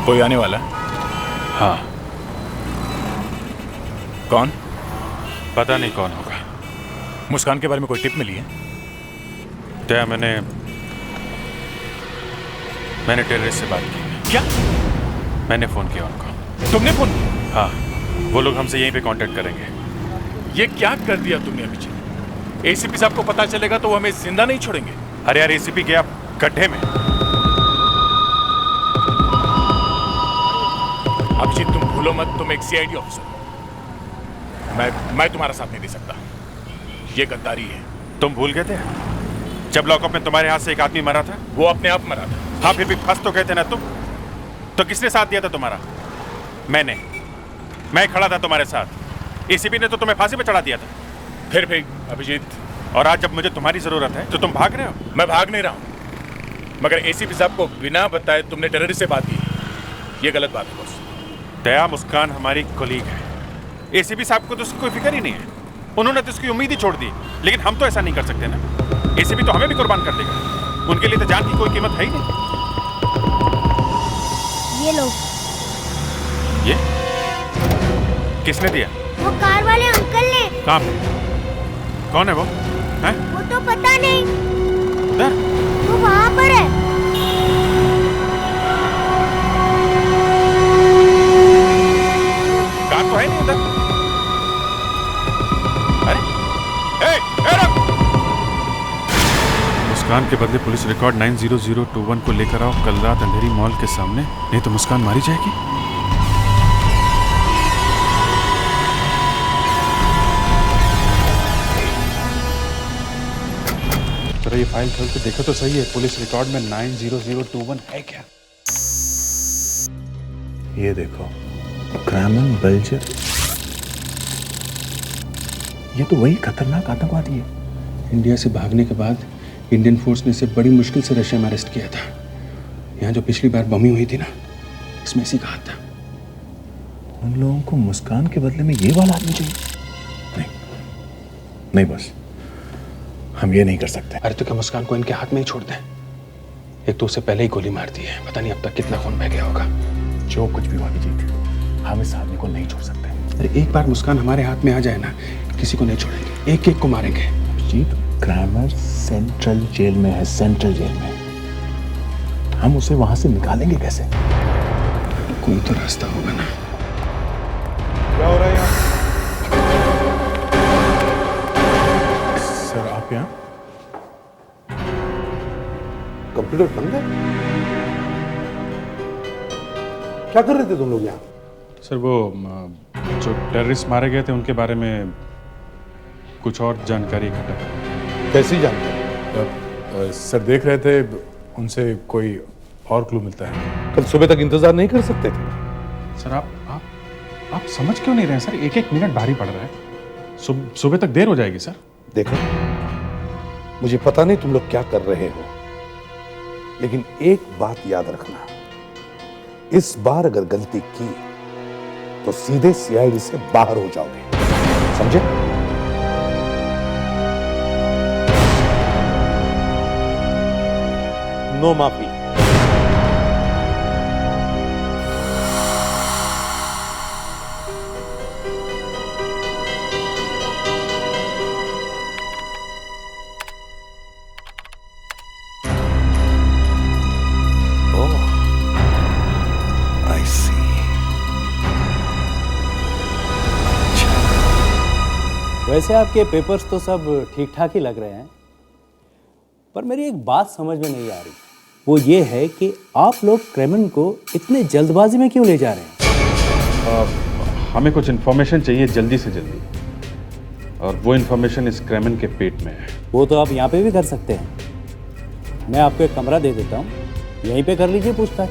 कोई आने वाला? हाँ। कौन? पता नहीं कौन होगा। मुस्कान के बारे में कोई टिप मिली है? क्या? मैंने टेररिस्ट से बात की। क्या? मैंने फोन किया उनको। तुमने फोन? हाँ, वो लोग हमसे यहीं पे कांटेक्ट करेंगे। ये क्या कर दिया तुमने अभिजीत? एसीपी साहब को पता चलेगा तो वो हमें जिंदा नहीं छोड़ेंगे। अरे यार, एसीपी गया गड्ढे में। अभिजीत, तुम भूलो मत, तुम एक सीआईडी ऑफिसर हो। मैं तुम्हारा साथ नहीं दे सकता। ये गद्दारी है। तुम भूल गए थे जब लॉकअप में तुम्हारे हाथ से एक आदमी मरा था? वो अपने आप मरा था। हाँ, फिर भी फंस तो गए थे ना तुम। तो किसने साथ दिया था तुम्हारा? मैं खड़ा था तुम्हारे साथ। एसीपी ने तो तुम्हें फांसी पे चढ़ा दिया था। फिर भी अभिजीत, और आज जब मुझे तुम्हारी जरूरत है तो तुम भाग रहे हो। मैं भाग नहीं रहा हूं, मगर एसीपी साहब को बिना बताए तुमने टेररिस्ट से बात की, ये गलत बात है बॉस। दया मुस्कान हमारी कोलीग है। एसीपी साहब को तो उसकी कोई फिक्र ही नहीं है, उन्होंने तो उसकी उम्मीद ही छोड़ दी। लेकिन हम तो ऐसा नहीं कर सकते ना, एसीपी तो हमें भी कुर्बान कर देगा। उनके लिए तो जान की कोई कीमत है ही नहीं। ये लो। ये किसने दिया? वो कार वाले अंकल ने। कहाँ पे? कौन है वो? हैं? वो तो पता नहीं। उधर? वो वहाँ पर है। मुस्कान के बदले पुलिस रिकॉर्ड 90021 को लेकर आओ कल रात अंधेरी मॉल के सामने, नहीं तो मुस्कान मारी जाएगी। जरा ये फाइल खोल के देखो तो सही है, पुलिस रिकॉर्ड में 90021 है क्या? ये देखो, क्रैमन बेल्जर, ये तो वही खतरनाक आतंकवादी है। इंडिया से भागने के बाद इंडियन फोर्स ने इसे बड़ी मुश्किल से रशिया में अरेस्ट किया था। यहाँ जो पिछली बार बमिंग हुई थी ना, इसमें इसी का हाथ था। उन लोगों को मुस्कान के बदले में ये वाला आदमी चाहिए? नहीं बस, हम ये नहीं कर सकते। अरे तो क्या मुस्कान को इनके हाथ में ही छोड़ दें? एक तो उससे पहले ही गोली मार दी है, पता नहीं अब तक कितना खून बह गया होगा। जो कुछ भी हुआ अभिजीत, हम इस आदमी को नहीं छोड़ सकते। अरे एक बार मुस्कान हमारे हाथ में आ जाए ना, किसी को नहीं छोड़ेंगे, एक एक को मारेंगे। अभिजीत, क्रैमर सेंट्रल जेल में है, सेंट्रल जेल में। हम उसे वहां से निकालेंगे कैसे? कोई तो रास्ता होगा ना। क्या हो रहा है यहाँ? सर आप यहाँ? कंप्यूटर बंद है? क्या कर रहे थे तुम लोग यहाँ? सर वो जो टेररिस्ट मारे गए थे उनके बारे में कुछ और जानकारी इकट्ठा कर। कैसी जानकारी? सर देख रहे थे उनसे कोई और क्लू मिलता है। कल सुबह तक इंतजार नहीं कर सकते थे? सर आप समझ क्यों नहीं रहे हैं सर? एक एक मिनट भारी पड़ रहा है। सुबह तक देर हो जाएगी सर। देखो, मुझे पता नहीं तुम लोग क्या कर रहे हो, लेकिन एक बात याद रखना, इस बार अगर गलती की तो सीधे सीआईडी से बाहर हो जाओगे, समझे? नो माफी। वैसे आपके पेपर्स तो सब ठीक ठाक ही लग रहे हैं, पर मेरी एक बात समझ में नहीं आ रही। वो ये है कि आप लोग क्रेमन को इतने जल्दबाजी में क्यों ले जा रहे हैं? हमें कुछ इन्फॉर्मेशन चाहिए जल्दी से जल्दी, और वो इन्फॉर्मेशन इस क्रेमन के पेट में है। वो तो आप यहाँ पे भी कर सकते हैं। मैं आपको एक कमरा दे देता हूँ, यहीं पे कर लीजिए पूछताछ।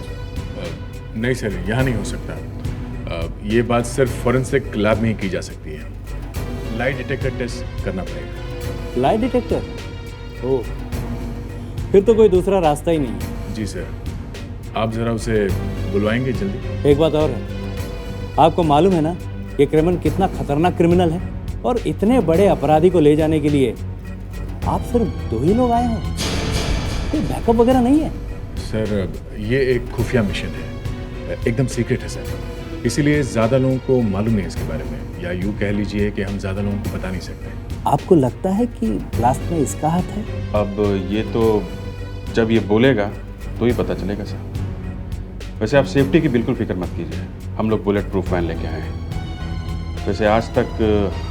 नहीं सर, यहाँ नहीं हो सकता। ये बात सिर्फ फॉरेंसिक लैब में ही की जा सकती है। लाई डिटेक्टर टेस्ट करना पड़ेगा। Lie detector? ओह, फिर तो कोई दूसरा रास्ता ही नहीं है। जी सर, आप जरा उसे बुलवाएंगे जल्दी। एक बात और है, आपको मालूम है ना ये क्रिमिनल कितना खतरनाक क्रिमिनल है, और इतने बड़े अपराधी को ले जाने के लिए आप सिर्फ 2 ही लोग आए हो? कोई बैकअप वगैरह नहीं है? सर ये एक खुफिया मिशन है, एकदम सीक्रेट है सर, इसीलिए ज्यादा लोगों को मालूम नहीं है इसके बारे में, या यूं कह लीजिए कि हम ज्यादा लोगों को बता नहीं सकते। आपको लगता है कि ब्लास्ट में इसका हाथ है? अब ये तो जब ये बोलेगा तो ही पता चलेगा सर। वैसे आप सेफ्टी की बिल्कुल फिक्र मत कीजिए, हम लोग बुलेट प्रूफ वैन लेके आए हैं। वैसे आज तक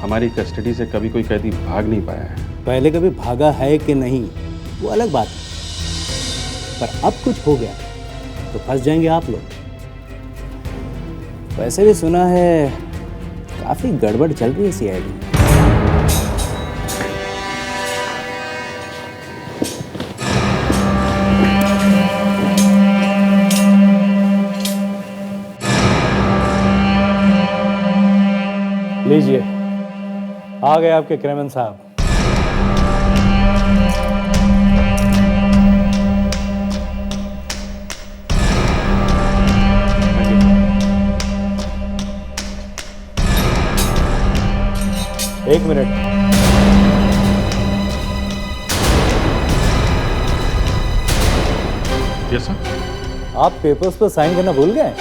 हमारी कस्टडी से कभी कोई कैदी भाग नहीं पाया है। पहले कभी भागा है कि नहीं वो अलग बात है, पर अब कुछ हो गया तो फंस जाएंगे आप लोग। वैसे भी सुना है काफी गड़बड़ चल रही है सीआईडी। लीजिए, आ गए आपके क्रेमन साहब। एक मिनट, यस सर। आप पेपर्स पर साइन करना भूल गए?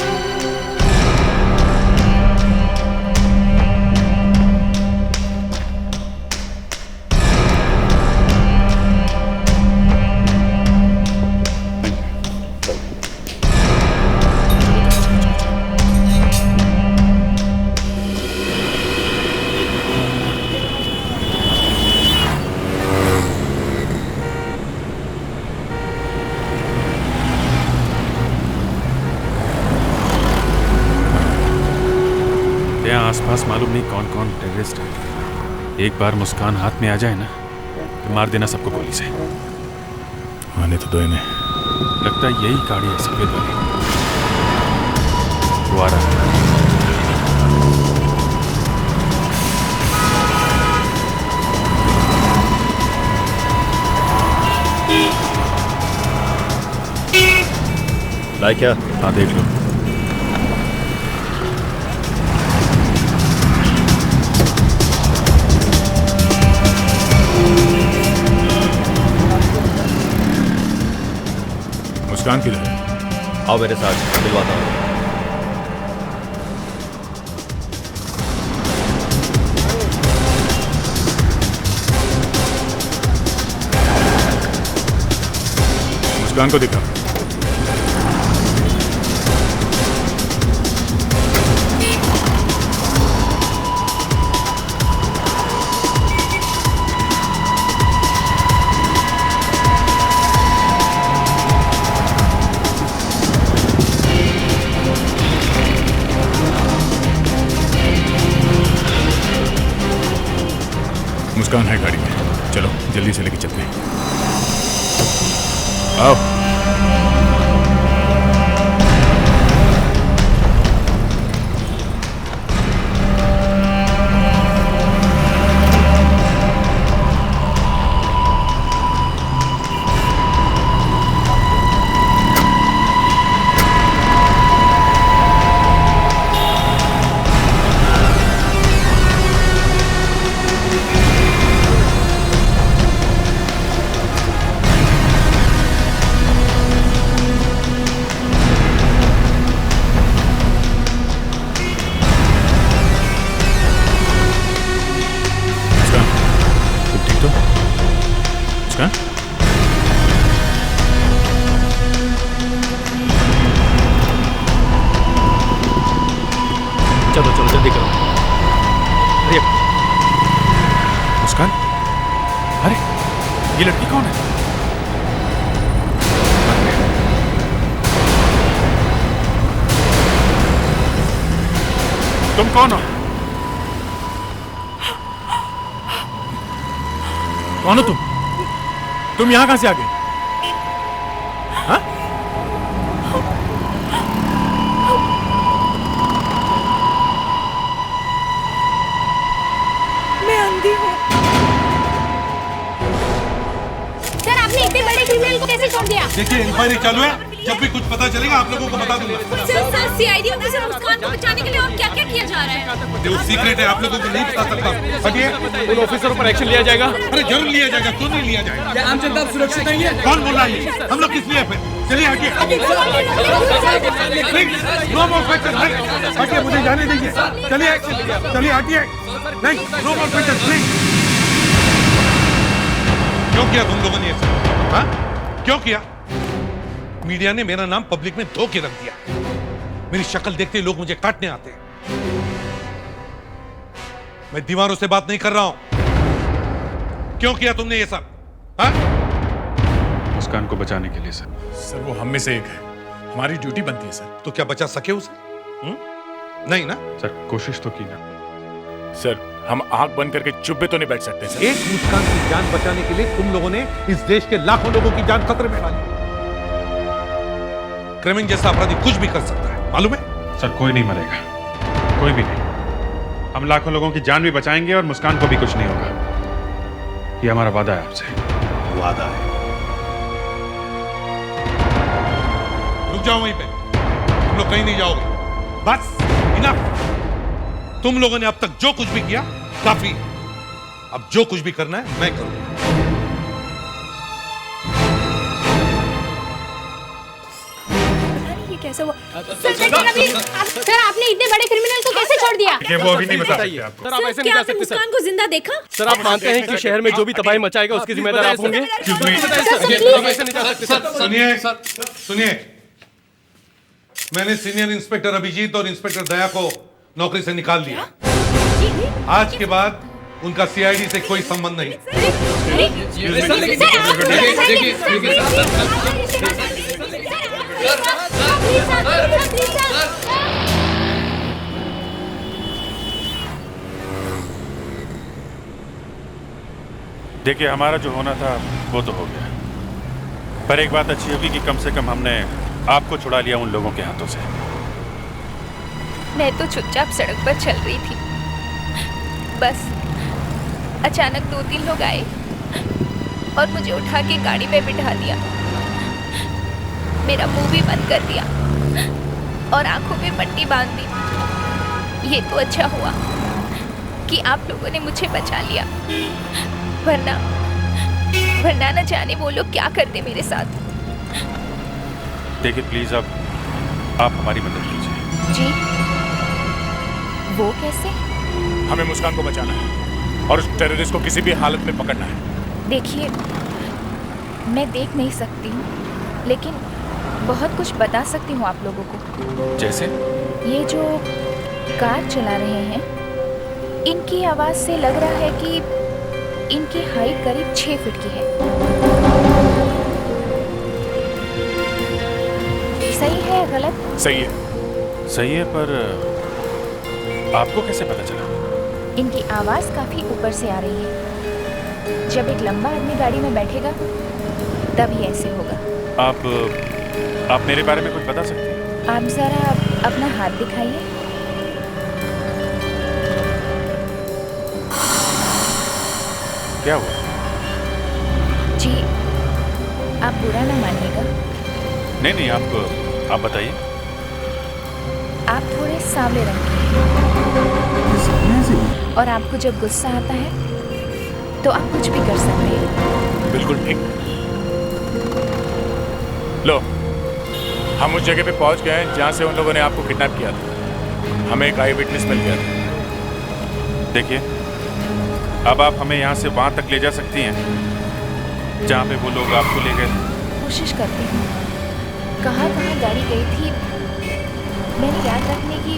मालूम नहीं कौन कौन टेररिस्ट है। एक बार मुस्कान हाथ में आ जाए ना तो मार देना सबको गोली से। आने तो दो इन्हें। लगता है यही गाड़ी है सफेद वाली। वो आ रहा है। लाइक क्या? हाँ देख लो। मुस्कान किधर है? आओ मेरे साथ, मिलवाता हूँ। मुस्कान को दिखा। मुस्कान है गाड़ी में। चलो जल्दी से लेके चलते हैं। आओ। चलो चलो जल्दी करो। अरे मुस्कान, अरे ये लड़की कौन है? तुम कौन हो? कौन हो तुम? तुम यहां कहां से आ गए? हाँ? मैं अंधी हूँ। सर आपने इतने बड़े क्रिमिनल को कैसे छोड़ दिया? देखिए इंक्वायरी चालू है, जब भी कुछ पता चलेगा आप लोगों को बता दूंगा। सर सीआईडी ऑफिसर मुस्कान को बचाने के लिए और क्या-क्या किया जा रहा है? जो सीक्रेट है आप लोगों को नहीं बता सकता। हटिए। उन ऑफिसरों पर एक्शन लिया जाएगा। अरे जरूर लिया जाएगा, क्यों नहीं लिया जाएगा? क्या आम जनता सुरक्षित नहीं है? कौन बोल रहा है? हम लोग किस लिए फिर? चलिए हटिए। No more question. हटिए, मुझे जाने दीजिए। चलिए चलिए हटिए। नहीं, नो मोर क्वेश्चन प्लीज। क्यों किया तुम लोगों ने ऐसा? हाँ? क्यों किया? मीडिया ने मेरा नाम पब्लिक में धो के रख दिया। मेरी शक्ल देखते ही लोग मुझे काटने आते हैं। मैं दीवारों से बात नहीं कर रहा हूं। क्यों किया तुमने ये सब? हाँ? मुस्कान को बचाने के लिए सर। सर वो हम में से एक है, हमारी ड्यूटी बनती है सर। तो क्या बचा सके उसे? नहीं ना? सर कोशिश तो की ना। सर हम आंख बंद करके चुप भी तो नहीं बैठ सकते सर। एक मुस्कान की जान बचाने के लिए तुम लोगों ने इस देश के लाखों लोगों की जान खतरे में डाली। क्रेमिन जैसा अपराधी कुछ भी कर सकता है, मालूम है? सर कोई नहीं मरेगा, कोई भी नहीं। हम लाखों लोगों की जान भी बचाएंगे और मुस्कान को भी कुछ नहीं होगा। ये हमारा वादा है आपसे। वादा है? रुक जाओ वहीं पे, तुम लोग कहीं नहीं जाओगे। बस इनफ। तुम लोगों ने अब तक जो कुछ भी किया काफी। अब जो कुछ भी करना है मैं करूंगा। ये कैसे हुआ? सर आपने इतने बड़े क्रिमिनल को कैसे छोड़ दिया? ये वो अभी नहीं बता सकते आपको। सर आप ऐसे नहीं जा सकते सर। मुस्कान को जिंदा देखा? सर आप मानते हैं कि शहर में जो भी तबाही मचाएगा उसके जिम्मेदार आप होंगे? सुनिए सुनिए, मैंने सीनियर इंस्पेक्टर अभिजीत और इंस्पेक्टर दया को नौकरी से निकाल दिया। आज के बाद उनका सीआईडी से कोई संबंध नहीं। देखिए, हमारा जो होना था वो तो हो गया, पर एक बात अच्छी होगी कि कम से कम हमने आपको छुड़ा लिया उन लोगों के हाथों से। मैं तो चुपचाप सड़क पर चल रही थी, बस अचानक 2-3 लोग आए और मुझे उठा के गाड़ी में बिठा दिया। मेरा मुंह भी बंद कर दिया और आंखों में पट्टी बांध दी। ये तो अच्छा हुआ कि आप लोगों ने मुझे बचा लिया, वरना न जाने वो लोग क्या करते मेरे साथ। देखिए प्लीज, अब आप हमारी मदद कीजिए। जी? वो कैसे? हमें मुस्कान को बचाना है और उस टेररिस्ट को किसी भी हालत में पकड़ना है। देखिए, मैं देख नहीं सकती हूँ, लेकिन बहुत कुछ बता सकती हूँ आप लोगों को। जैसे? ये जो कार चला रहे हैं, इनकी आवाज़ से लग रहा है कि इनकी हाइट करीब 6 फीट की है। सही है या गलत? सही है। सही है, पर आपको कैसे पता चला? इनकी आवाज़ काफ़ी ऊपर से आ रही है। जब एक लंबा आदमी गाड़ी में बैठेगा तभी ऐसे होगा। आप मेरे बारे में कुछ बता सकते हैं? आप ज़रा अपना हाथ दिखाइए। क्या हुआ? जी, आप बुरा ना मानिएगा। नहीं, आप बताइए। आप थोड़े सांवले रंग के हैं और आपको जब गुस्सा आता है तो आप कुछ भी कर सकते हैं। बिल्कुल ठीक। लो, हम उस जगह पे पहुंच गए हैं जहां से उन लोगों ने आपको किडनैप किया था। हमें एक आई विटनेस मिल गया था। देखिए, अब आप हमें यहाँ से वहाँ तक ले जा सकती हैं जहाँ पे वो लोग आपको ले गए। कोशिश करती हूँ। कहाँ गाड़ी गई थी मैंने याद रखने की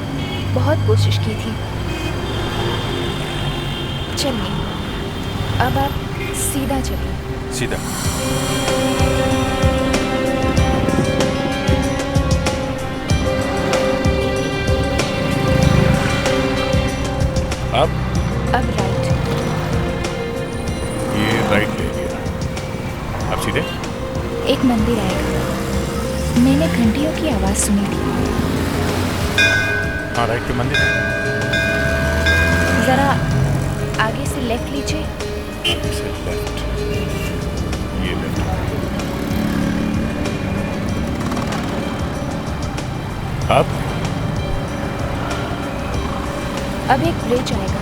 बहुत कोशिश की थी। चलिए, अब आप सीधा चलिए। सीधा? अब राइट। ये राइट ले लिया। अब सीधे? एक मंदिर आएगा। मैंने घंटियों की आवाज सुनी थी। हाँ, राइट पे मंदिर है। जरा आगे से लेफ्ट लीजिए। आगे से लेफ्ट। ये लेफ्ट। अब एक ब्रिज आएगा।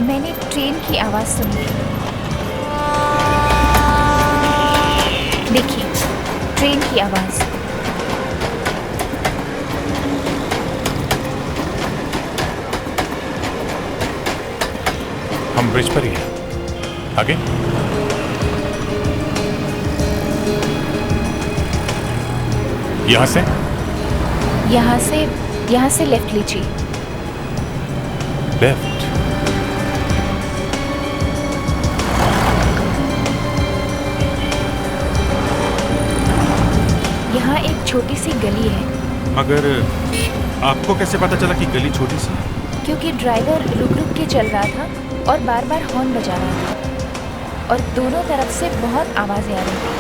मैंने ट्रेन की आवाज सुनी थी। देखिए, ट्रेन की आवाज। हम ब्रिज पर ही हैं। आगे? यहाँ से लेफ्ट लीजिए। लेफ्ट। यहाँ एक छोटी सी गली है। मगर आपको कैसे पता चला कि गली छोटी सी है? क्योंकि ड्राइवर रुक रुक के चल रहा था और बार बार हॉर्न बजा रहा था और दोनों तरफ से बहुत आवाजें आ रही थी।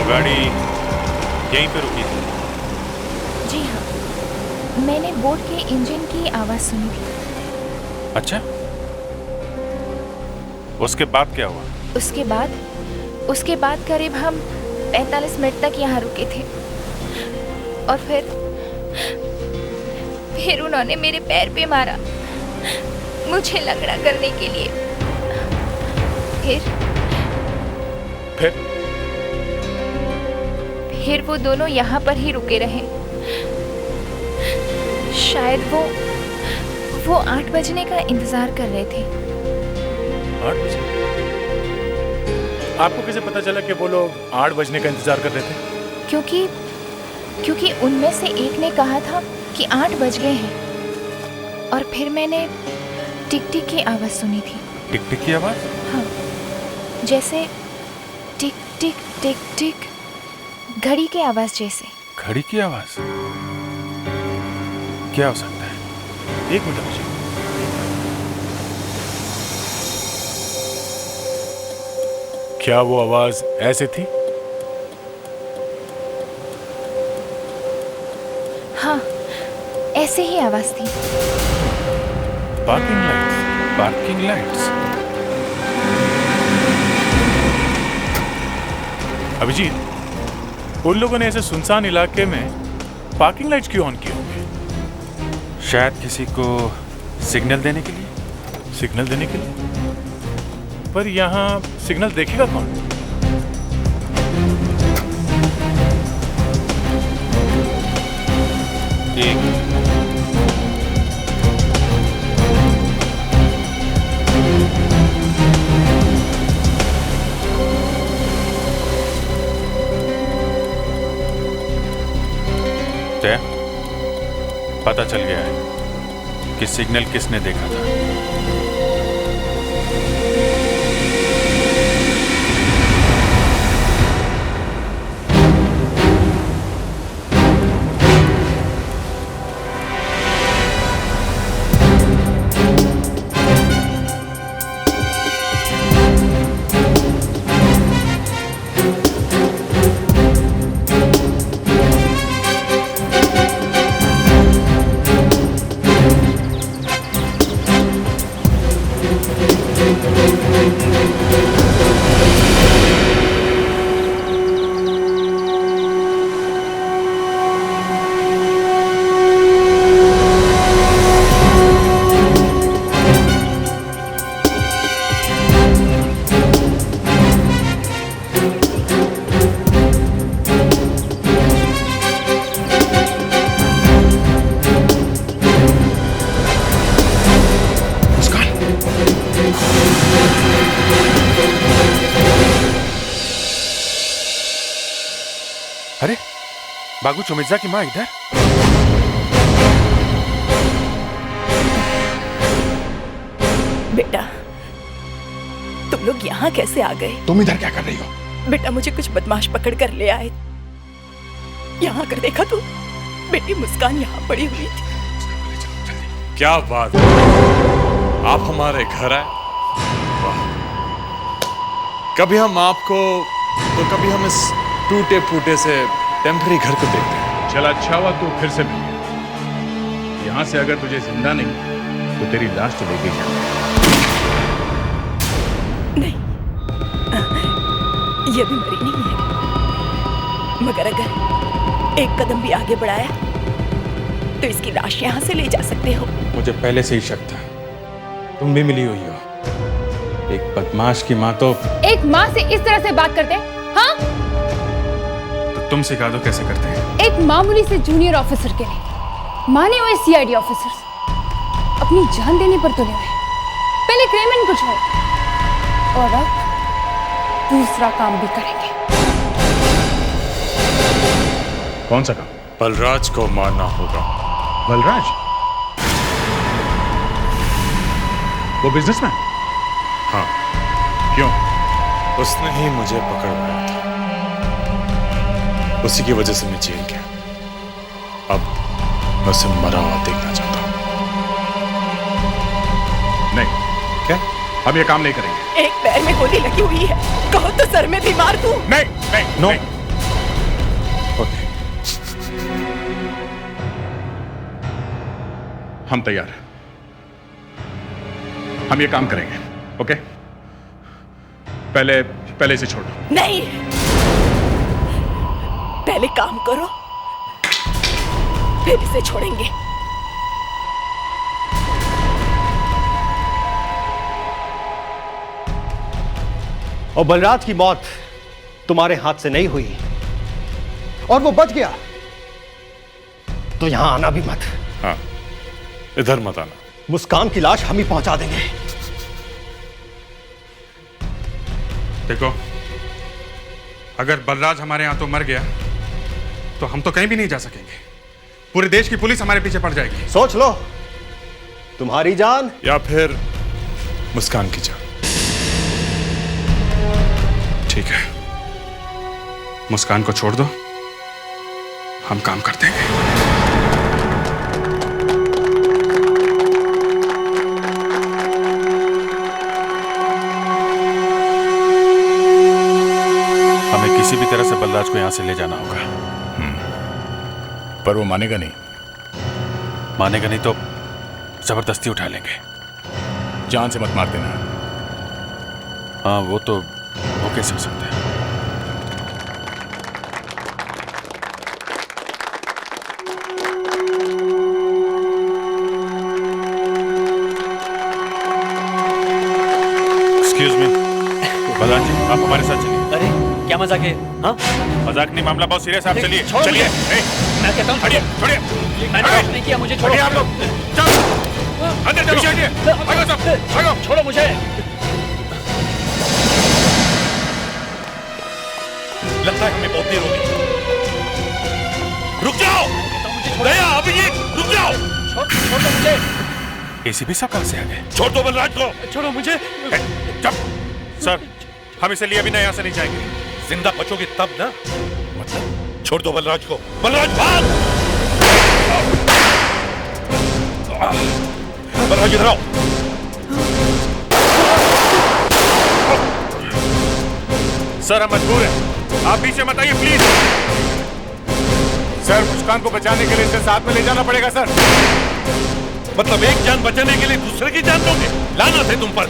गाड़ी यहीं पे रुकी थी? जी हाँ, मैंने बोट के इंजन की आवाज सुनी थी। अच्छा, उसके बाद क्या हुआ? उसके बाद करीब हम 45 मिनट तक यहाँ रुके थे और फिर उन्होंने मेरे पैर पे मारा मुझे लंगड़ा करने के लिए। फिर वो दोनों यहाँ पर ही रुके रहे। शायद वो 8 बजने का इंतजार कर रहे थे। 8 बजे? आपको कैसे पता चला कि वो लोग 8 बजने का इंतजार कर रहे थे? क्योंकि उनमें से एक ने कहा था कि 8 बज गए हैं, और फिर मैंने टिक टिक की आवाज सुनी थी। टिक टिक की आवाज? हाँ, जैसे टिक टिक टिक टिक, घड़ी की आवाज जैसे। घड़ी की आवाज? क्या हो सकता है? 1 मिनट मुझे। क्या वो आवाज ऐसे थी? हाँ, ऐसे ही आवाज थी। Parking lights, parking lights. Abhijit, उन लोगों ने ऐसे सुनसान इलाके में पार्किंग लाइट्स क्यों ऑन किए होंगे? शायद किसी को सिग्नल देने के लिए। सिग्नल देने के लिए? पर यहाँ सिग्नल देखेगा कौन? पता चल गया है कि सिग्नल किसने देखा था। अरे, बागू चुमिर्जा की माँ इधर? बेटा, तुम लोग यहाँ कैसे आ गए? तुम इधर क्या कर रही हो? बेटा, मुझे कुछ बदमाश पकड़ कर ले आए। यहाँ कर देखा तो बेटी मुस्कान यहाँ पड़ी हुई थी। क्या बात, आप हमारे घर आए। कभी हम आपको तो कभी हम इस टूटे फूटे से टेम्पररी घर को देखते हैं। चल अच्छा हुआ तू फिर से मिल गया। यहाँ से अगर तुझे जिंदा नहीं तो तेरी लाश तो लेके जा। नहीं, ये भी मरी नहीं है, मगर अगर एक कदम भी आगे बढ़ाया तो इसकी लाश यहाँ से ले जा सकते हो। मुझे पहले से ही शक था, तुम भी मिली हुई हो। एक बदमाश की माँ तो। एक माँ से इस तरह से बात करते हैं? हाँ, तो तुम सिखा दो कैसे करते हैं। एक मामूली से जूनियर ऑफिसर के लिए माने हुए सीआईडी ऑफिसर्स अपनी जान देने पर तुले हुए। पहले क्रेमन को छोड़ और अब दूसरा काम भी करेंगे। कौन सा काम? बलराज को मारना होगा। बलराज? वो बिजनेसमैन? हाँ। क्यों? उसने ही मुझे पकड़वाया था, उसी की वजह से मैं जेल गया। अब मैं उसे मरा हुआ देखना चाहता हूँ। नहीं। क्या? हम ये काम नहीं करेंगे। एक पैर में गोली लगी हुई है, कहो तो सर में भी मार दूं। नहीं, नहीं, नो। ओके, हम तैयार हैं। हम ये काम करेंगे, ओके? पहले इसे छोड़ो। नहीं, पहले काम करो फिर इसे छोड़ेंगे। और बलराज की मौत तुम्हारे हाथ से नहीं हुई और वो बच गया तो यहां आना भी मत। हाँ, इधर मत आना। मुस्कान की लाश हम ही पहुंचा देंगे। देखो, अगर बलराज हमारे यहां तो मर गया तो हम तो कहीं भी नहीं जा सकेंगे। पूरे देश की पुलिस हमारे पीछे पड़ जाएगी। सोच लो, तुम्हारी जान या फिर मुस्कान की जान। ठीक है, मुस्कान को छोड़ दो, हम काम कर देंगे। हमें किसी भी तरह से बलराज को यहां से ले जाना होगा। पर वो मानेगा नहीं। मानेगा नहीं तो जबरदस्ती उठा लेंगे। जान से मत मार देना। हाँ, वो कैसे हो सकता है? एक्सक्यूज मी, बलराज जी, आप हमारे साथ चलिए। अरे क्या मजाक है? हाँ, मजाक नहीं, मामला बहुत सीरियस है। आप चलिए चलिए। मैं कहता हूँ छोड़िए छोड़िए। मैंने कुछ नहीं किया, मुझे छोड़ो। आप लोग चलो अंदर चलो। भागो सब, भागो। छोड़ो मुझे। लगता है हमें बहुत देर हो गई। रुक जाओ दया, अभिजीत, रुक जाओ। छोड़ दो मुझे। एसीपी साहब कहां से आ गए? छोड़ दो बलराज को। छोड़ो मुझे। चुप सर, हम इसे लिए बिना यहां से नहीं जाएंगे। जिंदा बचोगे तब ना। मतलब छोड़ दो बलराज को। बलराज भाग। बलराज इधर आओ। सर, हम मजबूर हैं, आप पीछे मत आइए प्लीज। सर, मुस्कान को बचाने के लिए इसे साथ में ले जाना पड़ेगा सर। मतलब एक जान बचाने के लिए दूसरे की जान दोगे? लानत है तुम पर।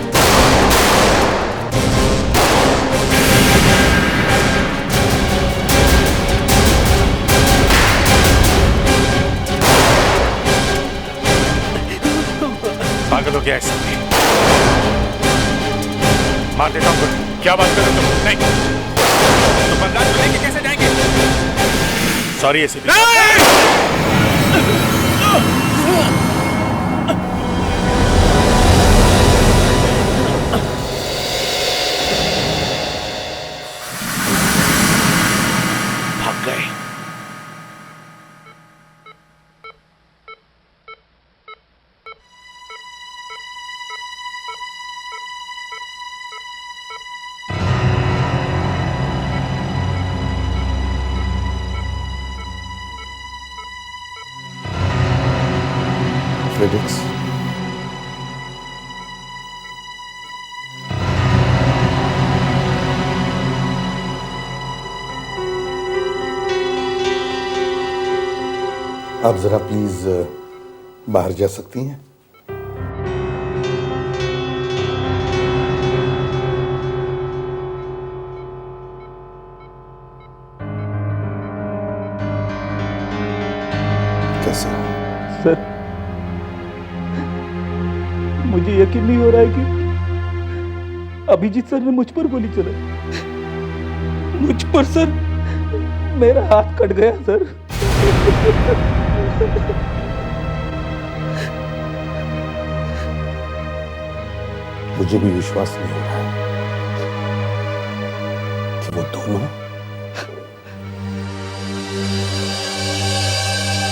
पागल हो गया है सब। मार देता हूं। क्या बात कर रहे हो तुम? नहीं, तो बलराज को लेके कैसे जाएंगे? Sorry ACP. भाग गए। फ्रेडिक्स, आप जरा प्लीज बाहर जा सकती हैं? कैसा? सर, मुझे यकीन नहीं हो रहा है कि अभिजीत सर ने मुझ पर गोली चलाई। मुझ पर सर, मेरा हाथ कट गया सर। मुझे भी विश्वास नहीं हो रहा है कि वो दोनों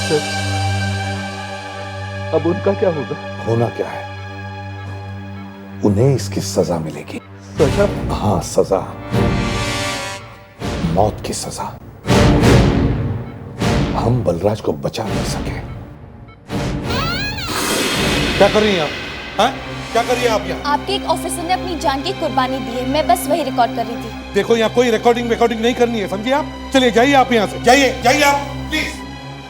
सर, अब उनका क्या होगा? होना क्या है, उन्हें इसकी सजा मिलेगी। सजा? हाँ, सजा, मौत की सजा। हम बलराज को बचा नहीं सके। क्या कर रही हैं आप? हाँ? क्या कर रही हैं आप यहाँ? आपके एक ऑफिसर ने अपनी जान की कुर्बानी दी है, मैं बस वही रिकॉर्ड कर रही थी। देखो, यहाँ कोई रिकॉर्डिंग नहीं करनी है, समझिए आप? चलिए जाइए आप यहाँ से, जाइए जाइए आप प्लीज।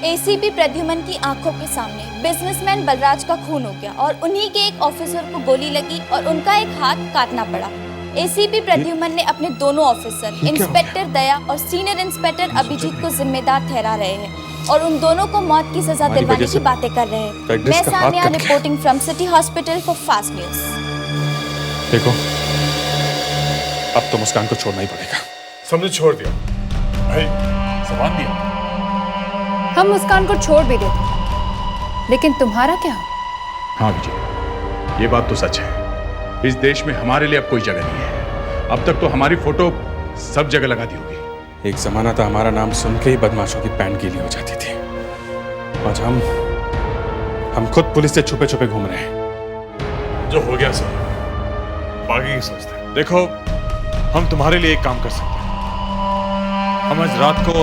एसीपी प्रद्युमन की आंखों के सामने बिजनेसमैन बलराज का खून हो गया और उन्हीं के एक ऑफिसर को गोली लगी और उनका एक हाथ काटना पड़ा। एसीपी प्रद्युमन ने अपने दोनों ऑफिसर इंस्पेक्टर दया और सीनियर इंस्पेक्टर अभिजीत को जिम्मेदार ठहरा रहे हैं और उन दोनों को मौत की सजा दिलवाने की बातें कर रहे हैं। मैं Sania, reporting from city hospital for fast news. देखो, अब तो मुस्कान को छोड़ना ही पड़ेगा। सबने छोड़ दिया भाई, सामान दिया। हम मुस्कान को छोड़ भी देते, लेकिन तुम्हारा क्या? हाँ विजय, ये बात तो सच है। इस देश में हमारे लिए अब कोई जगह नहीं है। अब तक तो हमारी फोटो सब जगह लगा दी होगी। एक जमाना था हमारा नाम सुन के ही बदमाशों की पैंट गीली हो जाती थी। आज हम खुद पुलिस से छुपे छुपे घूम रहे हैं। जो हो गया सर, बाकी की सोचते हैं। देखो, हम तुम्हारे लिए एक काम कर सकते हैं। हम आज रात को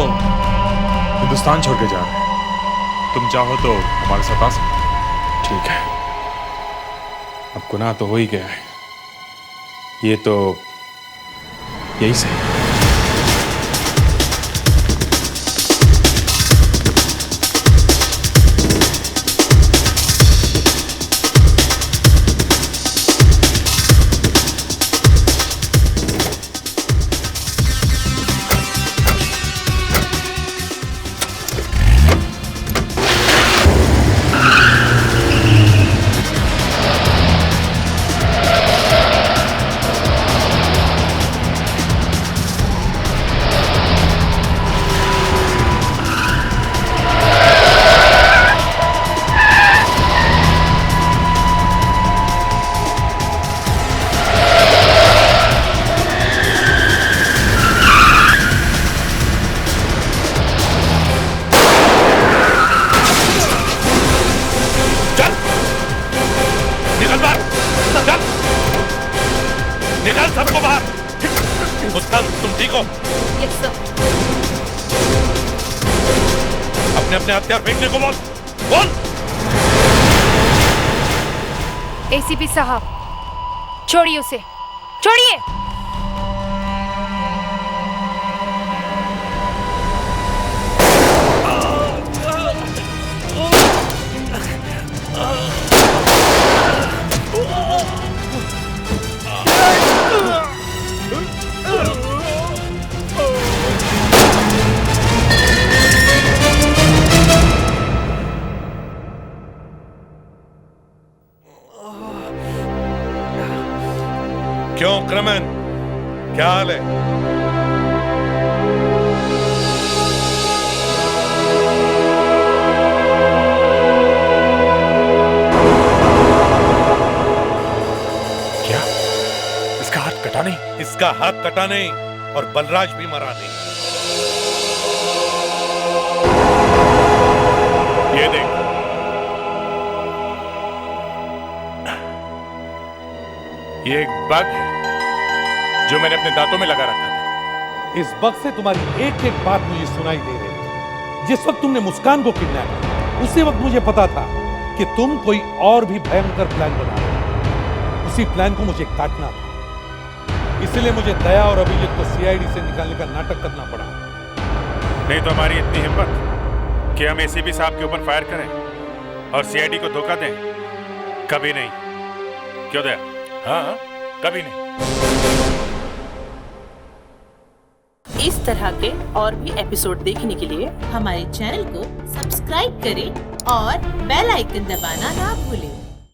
हिंदुस्तान छोड़ के जा रहे हैं। तुम चाहो तो हमारे साथ आ सकते हो। ठीक है, अब गुनाह तो हो ही गया है, ये तो यही सही। निकाल सबको बाहर। मुस्कान, तुम ठीक हो? Yes sir. अपने अपने हथियार फेंकने को बोल। बोल। एसीपी साहब, छोड़िए उसे, छोड़िए। क्यों क्रमन, क्या हाल है? क्या? इसका हाथ कटा नहीं? इसका हाथ कटा नहीं और बलराज भी मरा नहीं। ये देख, ये एक बग है जो मैंने अपने दांतों में लगा रखा था। इस बग से तुम्हारी एक एक बात मुझे सुनाई दे रही थी। जिस वक्त तुमने मुस्कान को किडनैप किया, उसी वक्त मुझे पता था कि तुम कोई और भी भयंकर प्लान बना रहे हो। उसी प्लान को मुझे काटना था, इसलिए मुझे दया और अभिजीत को सीआईडी से निकालने का नाटक करना पड़ा। नहीं तो हमारी इतनी हिम्मत कि हम एसीपी साहब के ऊपर फायर करें और सीआईडी को धोखा दें? कभी नहीं। क्यों दया? हाँ, कभी नहीं। इस तरह के और भी एपिसोड देखने के लिए हमारे चैनल को सब्सक्राइब करें और बेल आइकन दबाना ना भूलें।